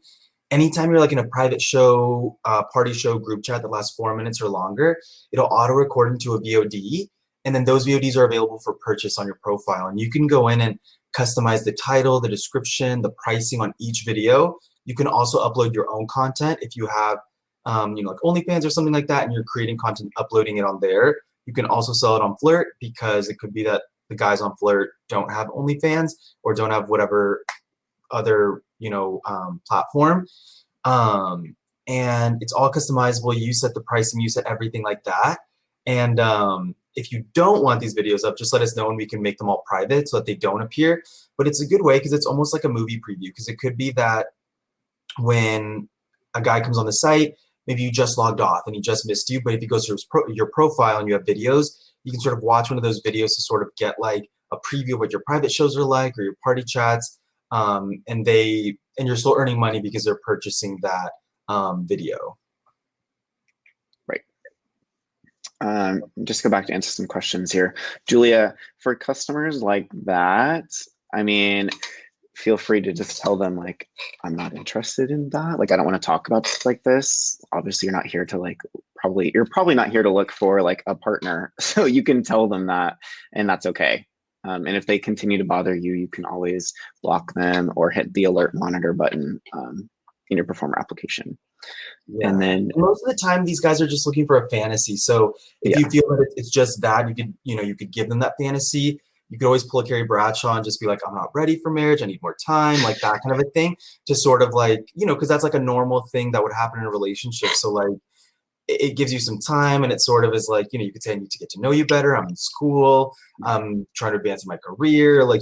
anytime you're like in a private show, party show, group chat that lasts 4 minutes or longer, it'll auto record into a VOD, and then those VODs are available for purchase on your profile. And you can go in and customize the title, the description, the pricing on each video. You can also upload your own content if you have, like OnlyFans or something like that, and you're creating content, uploading it on there. You can also sell it on Flirt, because it could be that the guys on Flirt don't have OnlyFans or don't have whatever other platform, and it's all customizable. You set the pricing, you set everything like that. And if you don't want these videos up, just let us know and we can make them all private so that they don't appear. But it's a good way because it's almost like a movie preview, because it could be that when a guy comes on the site, maybe you just logged off and he just missed you, but if he goes to your profile and you have videos, you can sort of watch one of those videos to sort of get like a preview of what your private shows are like or your party chats. And you're still earning money because they're purchasing that video. Right. Just go back to answer some questions here. Julia, for customers like that, I mean, feel free to just tell them like, I'm not interested in that. Like, I don't want to talk about stuff like this. Obviously, you're not here to you're probably not here to look for like a partner. So you can tell them that, and that's okay. And if they continue to bother you, you can always block them or hit the alert monitor button in your Performer application. Yeah. And then most of the time, these guys are just looking for a fantasy. So if you feel that it's just that, you could give them that fantasy. You could always pull a Carrie Bradshaw and just be like, I'm not ready for marriage. I need more time, like that kind of a thing, to sort of like, because that's like a normal thing that would happen in a relationship. So like, it gives you some time, and it sort of is like, you could say, I need to get to know you better. I'm in school. I'm trying to advance in my career. Like,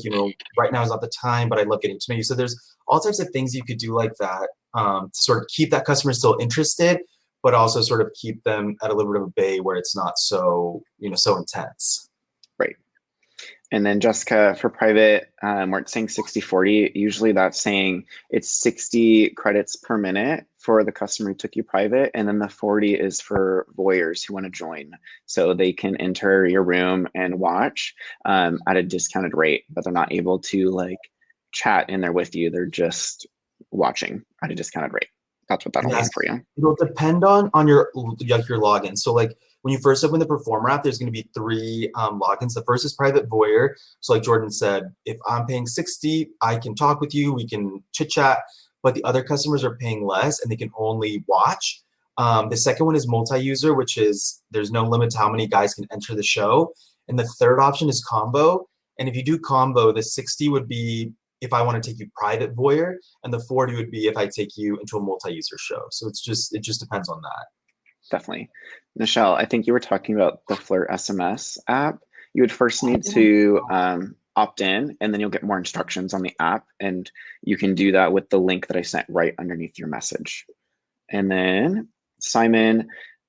right now is not the time, but I love getting to know you. So there's all types of things you could do like that to sort of keep that customer still interested, but also sort of keep them at a little bit of a bay where it's not so, so intense. Right. And then Jessica, for private, where it's saying 60/40, usually that's saying it's 60 credits per minute for the customer who took you private, and then the 40 is for voyeurs who want to join. So they can enter your room and watch at a discounted rate, but they're not able to like chat in there with you. They're just watching at a discounted rate. That's what that'll mean Yes, for you. it'll depend on your like your login. So like when you first open the Performer app, there's going to be three logins. The first is private voyeur. So like Jordan said, if I'm paying 60, I can talk with you, we can chit chat. But the other customers are paying less and they can only watch. The second one is multi-user, which is there's no limit to how many guys can enter the show. And the third option is combo. And if you do combo, the 60 would be if I want to take you private voyeur, and the 40 would be if I take you into a multi-user show. So it just depends on that. Definitely. Michelle, I think you were talking about the Flirt SMS app. You would first need to opt in, and then you'll get more instructions on the app, and you can do that with the link that I sent right underneath your message. And then Simon,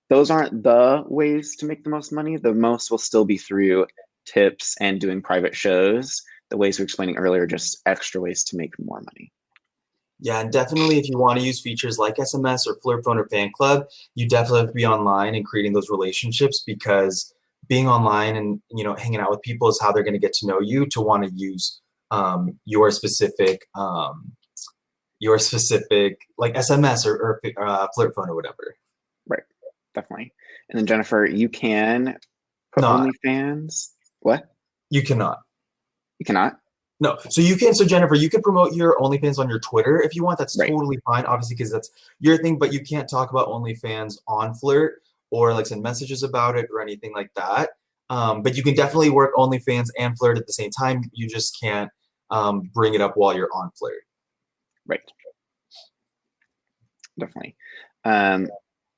those aren't the ways to make the most money. The most will still be through tips and doing private shows. The ways we were explaining earlier, just extra ways to make more money. Yeah, and definitely if you want to use features like SMS or Flirt Phone or Fan Club, you definitely have to be online and creating those relationships, because being online and hanging out with people is how they're going to get to know you to want to use your specific like SMS or Flirt Phone or whatever. Right, definitely. And then Jennifer, you can put No, OnlyFans. What? you cannot. You cannot? No, so you can. So Jennifer, you can promote your OnlyFans on your Twitter if you want. That's Right. totally fine, obviously, because that's your thing. But you can't talk about OnlyFans on Flirt or like send messages about it or anything like that. But you can definitely work OnlyFans and Flirt at the same time. You just can't bring it up while you're on Flirt. Right. Definitely.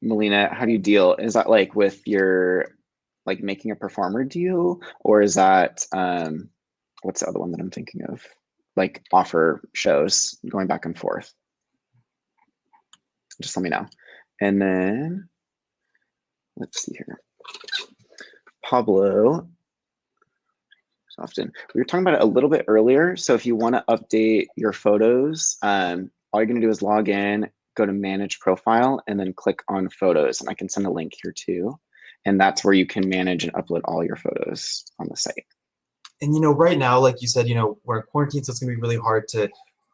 Melina, how do you deal? Is that like with your like making a performer deal, or is that what's the other one that I'm thinking of? Like offer shows going back and forth. Just let me know. And then let's see here. Pablo, often we were talking about it a little bit earlier. So if you want to update your photos, all you're going to do is log in, go to manage profile, and then click on photos. And I can send a link here too. And that's where you can manage and upload all your photos on the site. And right now, like you said, we're in quarantine, so it's gonna be really hard to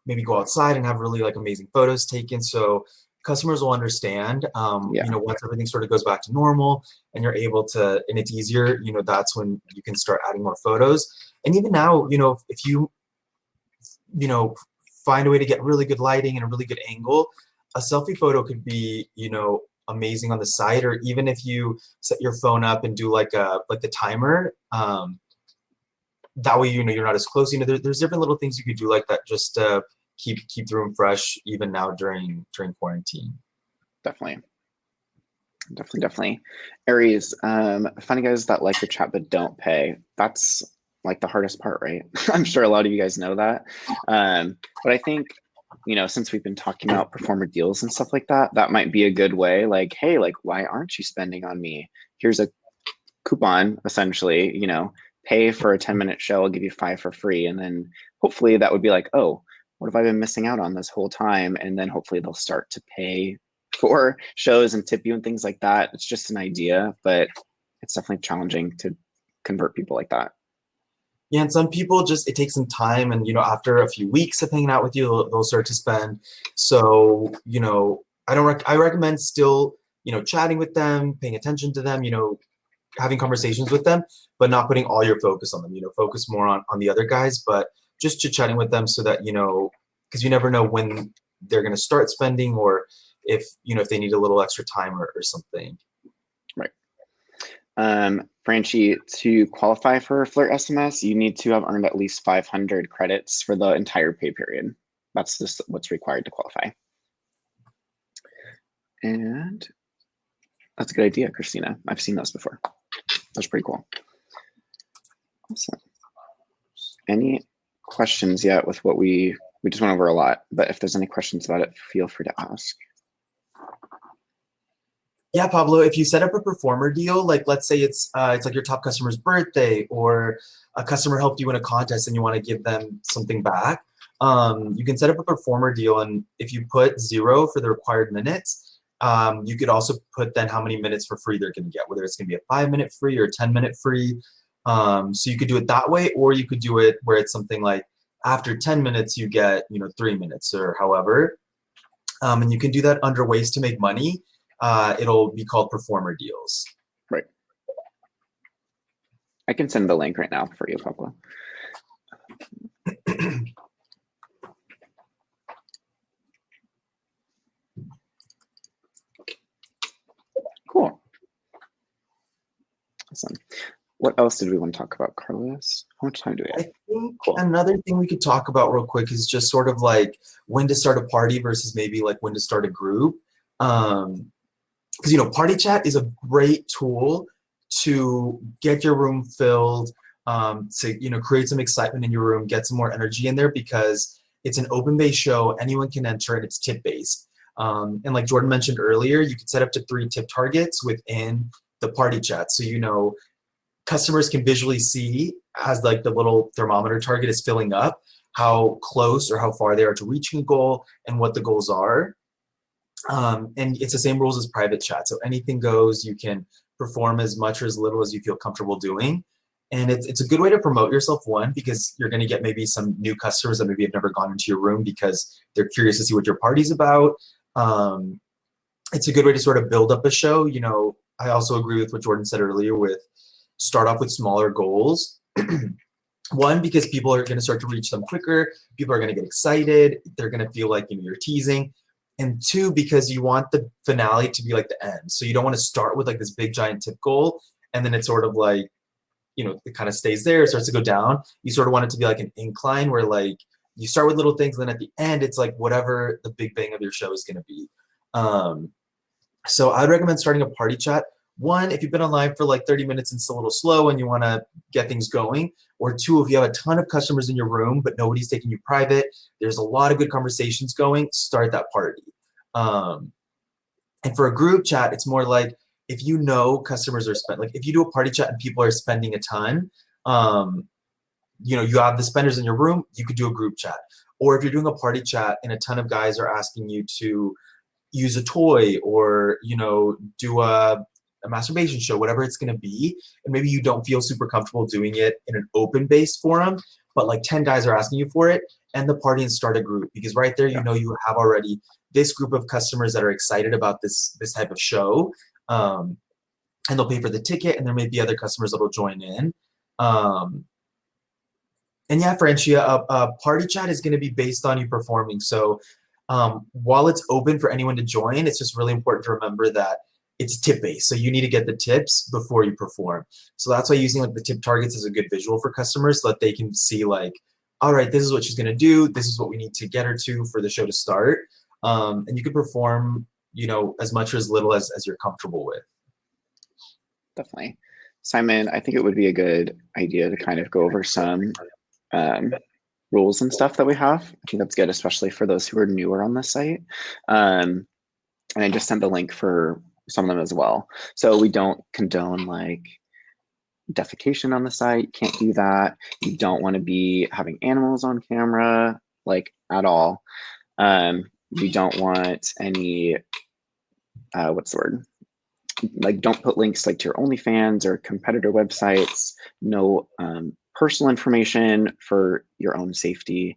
maybe go outside and have really like amazing photos taken. So customers will understand, once everything sort of goes back to normal and you're able to, and it's easier, that's when you can start adding more photos. And even now, if you, find a way to get really good lighting and a really good angle, a selfie photo could be, amazing on the site. Or even if you set your phone up and do like the timer, that way you're not as close. There's different little things you could do like that just to keep the room fresh even now during quarantine. Definitely. Aries, funny guys that like your chat but don't pay. That's like the hardest part, right? I'm sure a lot of you guys know that. But I think, since we've been talking about performer deals and stuff like that, that might be a good way. Like, hey, like, why aren't you spending on me? Here's a coupon, essentially, pay for a 10-minute show, I'll give you 5 for free. And then hopefully that would be like, oh, what have I been missing out on this whole time? And then hopefully they'll start to pay for shows and tip you and things like that. It's just an idea, but it's definitely challenging to convert people like that. Yeah, and some people it takes some time, and after a few weeks of hanging out with you, they'll start to spend. So I recommend still chatting with them, paying attention to them, having conversations with them, but not putting all your focus on them. Focus more on the other guys, but just chit-chatting with them so that because you never know when they're going to start spending, or if they need a little extra time or something. Right. Franchi, to qualify for Flirt SMS, you need to have earned at least 500 credits for the entire pay period. That's just what's required to qualify. And that's a good idea, Christina. I've seen those before. That's pretty cool. Awesome. Any questions yet with what we just went over a lot, but if there's any questions about it, feel free to ask. Yeah, Pablo, if you set up a performer deal, like let's say it's like your top customer's birthday, or a customer helped you in a contest and you want to give them something back, you can set up a performer deal, and if you put 0 for the required minutes, you could also put then how many minutes for free they're going to get, whether it's going to be a 5-minute free or a 10-minute free. So you could do it that way, or you could do it where it's something like after 10 minutes you get 3 minutes or however. And you can do that under ways to make money. It'll be called performer deals. Right. I can send the link right now for you, Pablo. Cool. Awesome. What else did we want to talk about, Carlos? How much time do we have? I think another thing we could talk about real quick is just sort of like when to start a party versus maybe like when to start a group. Because party chat is a great tool to get your room filled, to create some excitement in your room, get some more energy in there, because it's an open-based show, anyone can enter, and it's tip-based. And like Jordan mentioned earlier, you can set up to 3 tip targets within the party chat, so customers can visually see, as like the little thermometer target is filling up, how close or how far they are to reaching a goal and what the goals are. And it's the same rules as private chat, so anything goes. You can perform as much or as little as you feel comfortable doing, and it's a good way to promote yourself, one, because you're going to get maybe some new customers that maybe have never gone into your room because they're curious to see what your party's about. It's a good way to sort of build up a show. I also agree with what Jordan said earlier with start off with smaller goals. One, because people are going to start to reach them quicker, people are going to get excited, they're going to feel like you're teasing. And 2, because you want the finale to be like the end. So you don't want to start with like this big giant tip goal and then it's sort of like, it kind of stays there, it starts to go down. You sort of want it to be like an incline where like you start with little things, and then at the end it's like whatever the big bang of your show is going to be. So I'd recommend starting a party chat. 1, if you've been online for like 30 minutes and it's a little slow and you want to get things going, or 2, if you have a ton of customers in your room but nobody's taking you private, there's a lot of good conversations going, start that party. And for a group chat, it's more like if customers are like if you do a party chat and people are spending a ton, you have the spenders in your room, you could do a group chat. Or if you're doing a party chat and a ton of guys are asking you to use a toy or do a masturbation show, whatever it's going to be, and maybe you don't feel super comfortable doing it in an open-based forum, but like 10 guys are asking you for it, end the party and start a group, because right there, you have already this group of customers that are excited about this type of show, and they'll pay for the ticket, and there may be other customers that will join in. And yeah, Francia, a party chat is going to be based on you performing. So while it's open for anyone to join, it's just really important to remember that it's tip-based, so you need to get the tips before you perform. So that's why using like the tip targets is a good visual for customers, so that they can see like, all right, this is what she's going to do, this is what we need to get her to for the show to start. And you can perform, as much or as little as you're comfortable with. Definitely. Simon, I think it would be a good idea to kind of go over some rules and stuff that we have. I think that's good, especially for those who are newer on the site. And I just sent the link for some of them as well. So we don't condone like defecation on the site. You can't do that. You don't want to be having animals on camera, like at all. You don't want any, what's the word? Like don't put links like to your OnlyFans or competitor websites. No personal information for your own safety.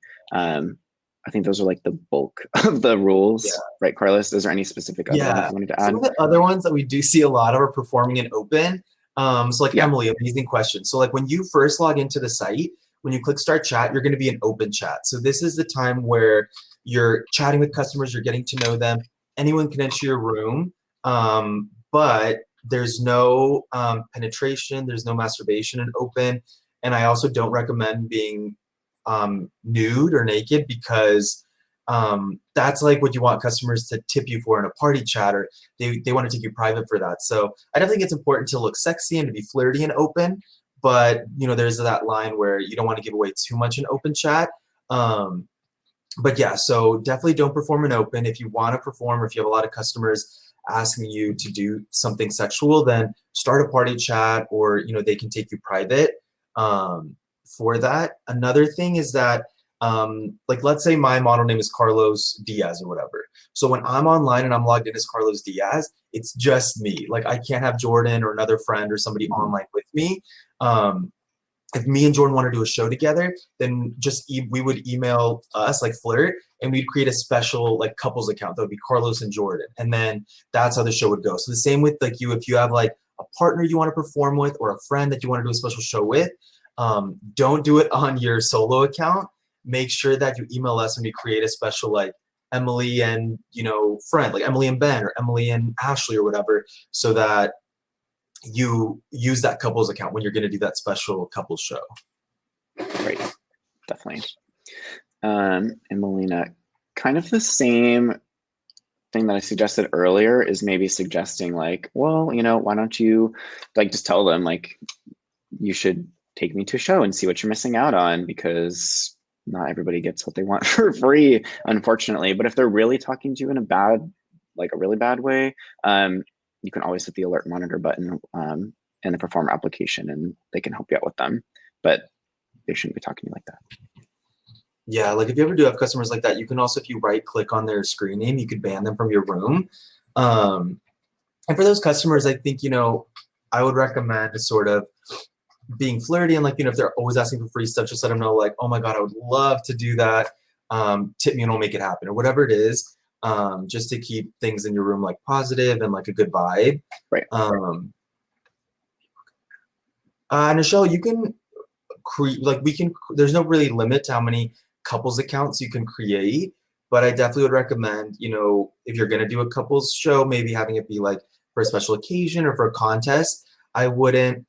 I think those are like the bulk of the rules, right, Carlos? Is there any specific other ones you wanted to add? Some of the other ones that we do see a lot of are performing in open. So like Emily, amazing question. So like when you first log into the site, when you click start chat, you're going to be in open chat. So this is the time where you're chatting with customers, you're getting to know them. Anyone can enter your room, but there's no penetration, there's no masturbation in open. And I also don't recommend being nude or naked, because that's like what you want customers to tip you for in a party chat, or they want to take you private for that. So I don't think it's important to look sexy and to be flirty and open, but there's that line where you don't want to give away too much in open chat. But yeah, so definitely don't perform in open. If you want to perform, or if you have a lot of customers, asking you to do something sexual, then start a party chat, or they can take you private for that. Another thing is that like, let's say my model name is Carlos Diaz or whatever. So when I'm online and I'm logged in as Carlos Diaz, it's just me. Like, I can't have Jordan or another friend or somebody online with me. If me and Jordan want to do a show together, then we would email us, like Flirt, and we'd create a special like couples account that would be Carlos and Jordan, and then that's how the show would go. So the same with like you, if you have like a partner you want to perform with or a friend that you want to do a special show with, don't do it on your solo account. Make sure that you email us and we create a special like Emily and friend, like Emily and Ben or Emily and Ashley or whatever, so that you use that couples account when you're going to do that special couples show. Right, definitely. And Melina, kind of the same thing that I suggested earlier is maybe suggesting like, well, why don't you like just tell them like, you should take me to a show and see what you're missing out on, because not everybody gets what they want for free, unfortunately. But if they're really talking to you in a really bad way, you can always hit the alert monitor button in the performer application, and they can help you out with them. But they shouldn't be talking to you like that. Yeah, like if you ever do have customers like that, you can also, if you right click on their screen name, you could ban them from your room. And for those customers, I think, I would recommend sort of being flirty and like, if they're always asking for free stuff, just let them know like, oh my God, I would love to do that. Tip me and we'll make it happen, or whatever it is. Just to keep things in your room like positive and like a good vibe. Right. Nichelle, you can create, like there's no really limit to how many couples accounts you can create, but I definitely would recommend, if you're gonna do a couples show, maybe having it be like for a special occasion or for a contest. I wouldn't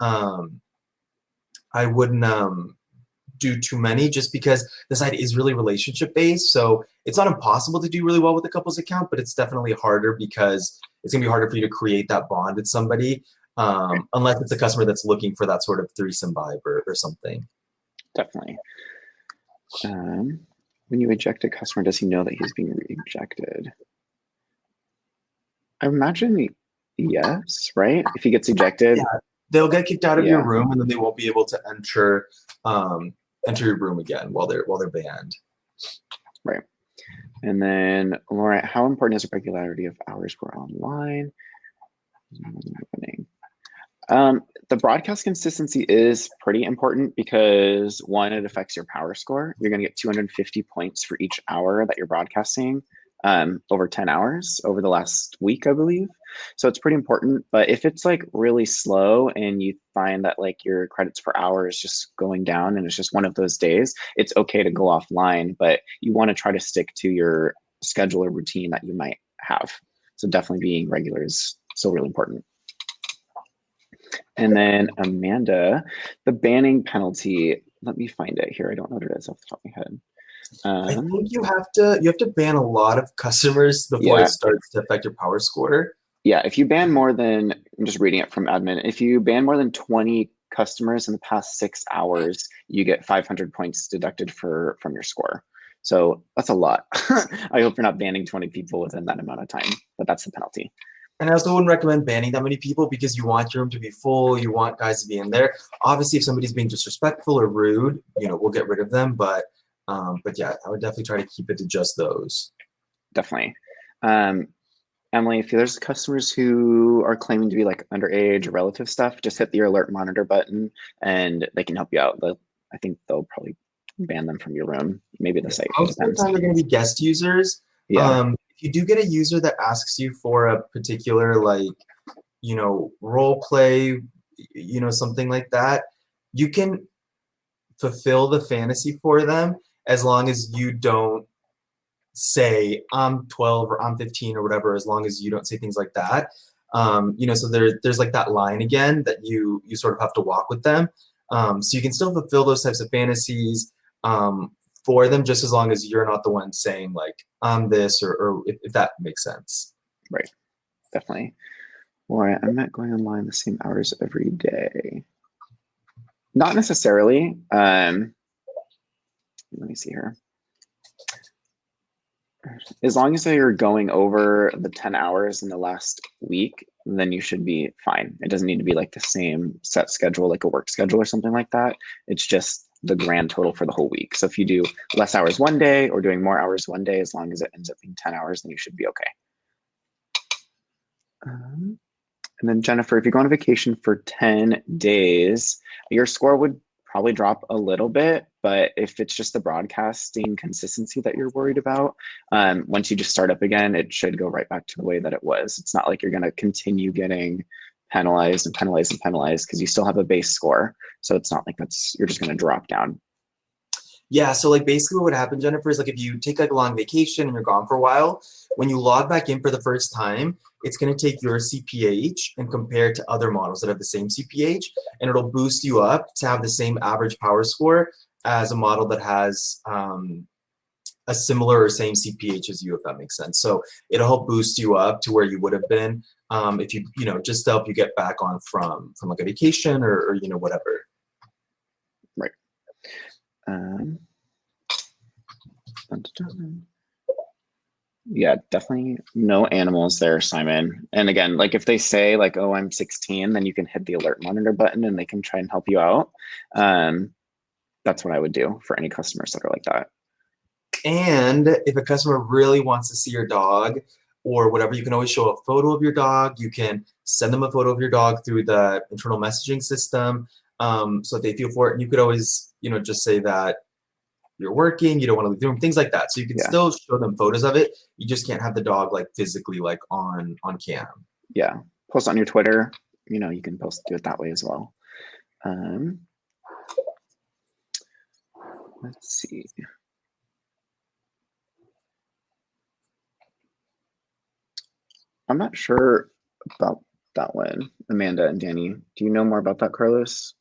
do too many, just because the site is really relationship based. So it's not impossible to do really well with a couples account, but it's definitely harder because it's gonna be harder for you to create that bond with somebody, unless it's a customer that's looking for that sort of threesome vibe or something. Definitely. When you eject a customer, does he know that he's being rejected? I imagine yes, right? If he gets ejected, yeah, they'll get kicked out of your room, and then they won't be able to enter your room again while they're banned. Right. And then, Laura, how important is the regularity of hours we're online? The broadcast consistency is pretty important because, one, it affects your power score. You're going to get 250 points for each hour that you're broadcasting over 10 hours over the last week, I believe. So it's pretty important. But if it's like really slow and you find that like your credits per hour is just going down and it's just one of those days, it's okay to go offline, but you want to try to stick to your schedule or routine that you might have. So definitely being regular is still really important. And then Amanda, the banning penalty, let me find it here. I don't know what it is off the top of my head. I think you have to ban a lot of customers before it starts to affect your power score. Yeah, if you ban more than, I'm just reading it from admin, if you ban more than 20 customers in the past 6 hours, you get 500 points deducted from your score. So that's a lot. I hope you're not banning 20 people within that amount of time, but that's the penalty. And I also wouldn't recommend banning that many people, because you want your room to be full. You want guys to be in there. Obviously, if somebody's being disrespectful or rude, we'll get rid of them. But yeah, I would definitely try to keep it to just those. Definitely. Emily, if there's customers who are claiming to be like underage or relative stuff, just hit the alert monitor button and they can help you out. I think they'll probably ban them from your room. Maybe the site. Most of the time, they're going to be guest users. Yeah. If you do get a user that asks you for a particular role play, something like that, you can fulfill the fantasy for them as long as you don't say I'm 12 or I'm 15 or whatever, as long as you don't say things like that. So there's like that line again that you sort of have to walk with them. So you can still fulfill those types of fantasies for them, just as long as you're not the one saying like I'm this, or if that makes sense. Right, definitely. Or I'm not going online the same hours every day. Not necessarily. Let me see here. As long as you're going over the 10 hours in the last week, then you should be fine. It doesn't need to be like the same set schedule, like a work schedule or something like that. It's just the grand total for the whole week. So if you do less hours one day or doing more hours one day, as long as it ends up being 10 hours, then you should be okay. And then Jennifer, if you go on a vacation for 10 days, your score would probably drop a little bit, but if it's just the broadcasting consistency that you're worried about, once you just start up again, it should go right back to the way that it was. It's not like you're going to continue getting penalized and penalized and penalized because you still have a base score. So it's not like you're just going to drop down. Yeah, so like basically what would happen, Jennifer, is like if you take like a long vacation and you're gone for a while, when you log back in for the first time, it's going to take your CPH and compare it to other models that have the same CPH, and it'll boost you up to have the same average power score as a model that has a similar or same CPH as you, if that makes sense. So it'll help boost you up to where you would have been if you, just to help you get back on from like a vacation or whatever. Right. Yeah, definitely no animals there, Simon. And again, like if they say like, oh, I'm 16, then you can hit the alert monitor button and they can try and help you out. That's what I would do for any customers that are like that. And if a customer really wants to see your dog or whatever, you can always show a photo of your dog. You can send them a photo of your dog through the internal messaging system so that they feel for it. And you could always, just say that you're working, you don't want to leave the room, things like that. So you can still show them photos of it. You just can't have the dog like physically like on cam. Yeah, post on your Twitter. You can do it that way as well. Let's see. I'm not sure about that one, Amanda and Danny. Do you know more about that, Carlos?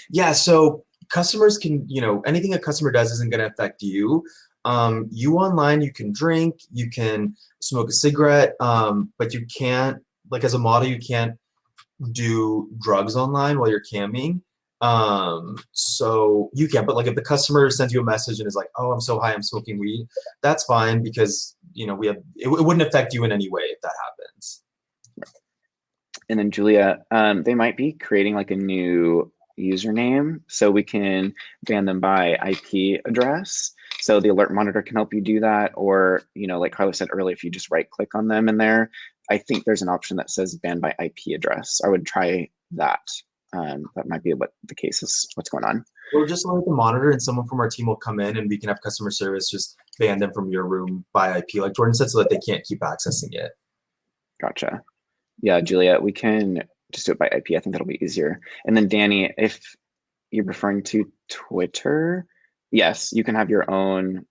Yeah, so customers can, anything a customer does isn't going to affect you. You online, you can drink, you can smoke a cigarette, but you can't, like as a model, you can't do drugs online while you're camming. So you can, but like if the customer sends you a message and is like, oh, I'm so high, I'm smoking weed, that's fine because, it wouldn't affect you in any way if that happens. And then Julia, they might be creating like a new username, so we can ban them by IP address. So the alert monitor can help you do that, or like Carlos said earlier, if you just right click on them in there, I think there's an option that says ban by IP address. I would try that. That might be what the case is, what's going on. Or just alert the monitor and someone from our team will come in and we can have customer service just ban them from your room by IP, like Jordan said, so that they can't keep accessing it. Gotcha. Yeah, Julia, we can just do it by IP. I think that'll be easier. And then Danny, if you're referring to Twitter, yes, you can have your own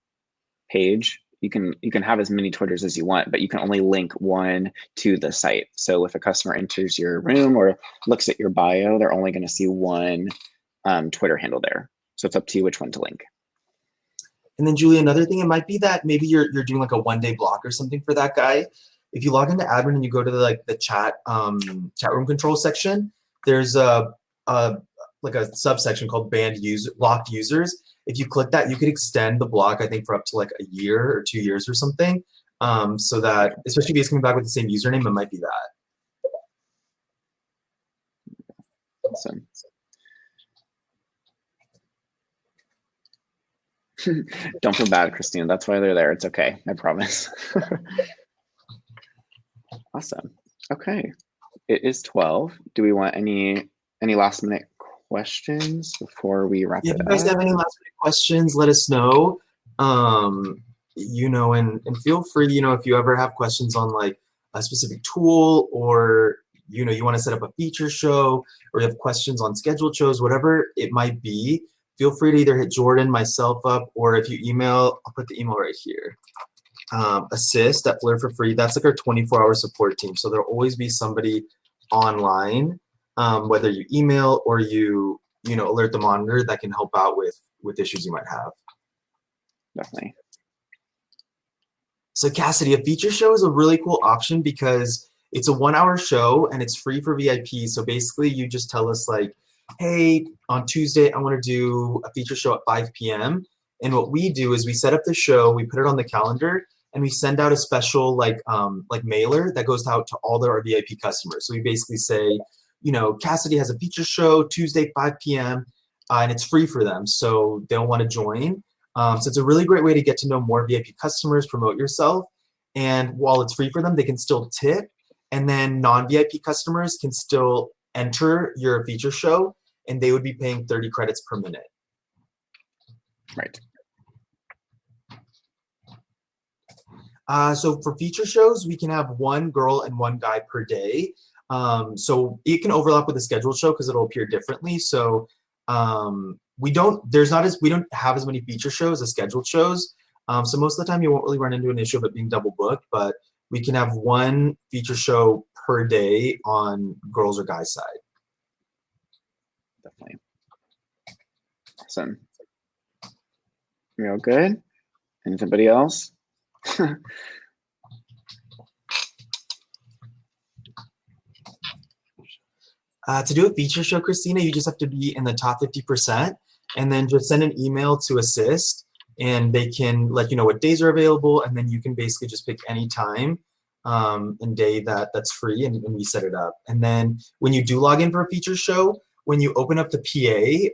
page. You can have as many Twitters as you want, but you can only link one to the site. So if a customer enters your room or looks at your bio, they're only going to see one Twitter handle there. So it's up to you which one to link. And then Julie, another thing, it might be that maybe you're doing like a one-day block or something for that guy. If you log into admin and you go to the chat room control section, there's a subsection called locked users. If you click that, you could extend the block, I think, for up to like a year or 2 years or something. So that, especially if he's coming back with the same username, it might be that. Awesome. Don't feel bad, Christina. That's why they're there. It's okay. I promise. Awesome. Okay. It is 12. Do we want any last minute questions before we wrap it up? If you guys have any last minute questions, let us know. And feel free, if you ever have questions on like a specific tool or you want to set up a feature show or you have questions on scheduled shows, whatever it might be, feel free to either hit Jordan, myself up, or if you email, I'll put the email right here. Assist at Flirt4Free. That's like our 24-hour support team. So there'll always be somebody online, whether you email or you alert the monitor, that can help out with issues you might have. Definitely. So Cassidy, a feature show is a really cool option because it's a 1-hour show and it's free for VIP. So basically you just tell us like, hey, on Tuesday, I want to do a feature show at 5 p.m. And what we do is we set up the show, we put it on the calendar, and we send out a special like mailer that goes out to all our VIP customers. So we basically say, you know, Cassidy has a feature show Tuesday 5 p.m. And it's free for them, so they'll want to join. So it's a really great way to get to know more VIP customers, promote yourself, and while it's free for them, they can still tip, and then non-VIP customers can still enter your feature show, and they would be paying 30 credits per minute. Right. So for feature shows, we can have one girl and one guy per day. So it can overlap with a scheduled show because it'll appear differently. So we don't have as many feature shows as scheduled shows. So most of the time you won't really run into an issue of it being double booked, but we can have one feature show per day on girls or guys side. Definitely. Awesome. Real good. Anybody else? To do a feature show, Christina, you just have to be in the top 50%, and then just send an email to Assist, and they can let you know what days are available, and then you can basically just pick any time and day that's free, and we set it up. And then when you do log in for a feature show, when you open up the PA,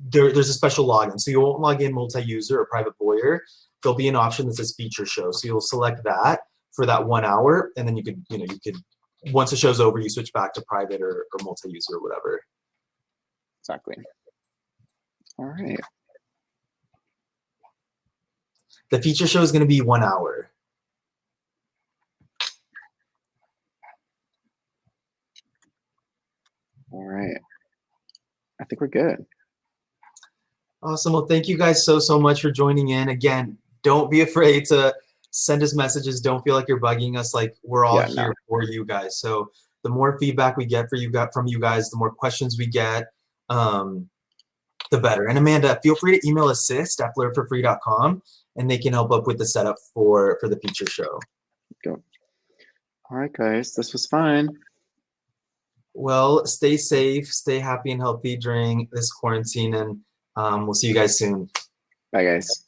there's a special login. So you won't log in multi-user or private voyeur. There'll be an option that says feature show. So you'll select that for that 1 hour, and then you could once the show's over, you switch back to private or multi-user or whatever. Exactly. All right. The feature show is going to be 1 hour. All right. I think we're good. Awesome. Well, thank you guys so much for joining in. Again, don't be afraid to send us messages. Don't feel like you're bugging us. Like, we're all here for you guys. So the more feedback we get from you guys, the more questions we get, the better. And Amanda, feel free to email assist@flirt4free.com, and they can help up with the setup for the feature show. Go. All right, guys, this was fun. Well, stay safe, stay happy and healthy during this quarantine, and we'll see you guys soon. Bye, guys.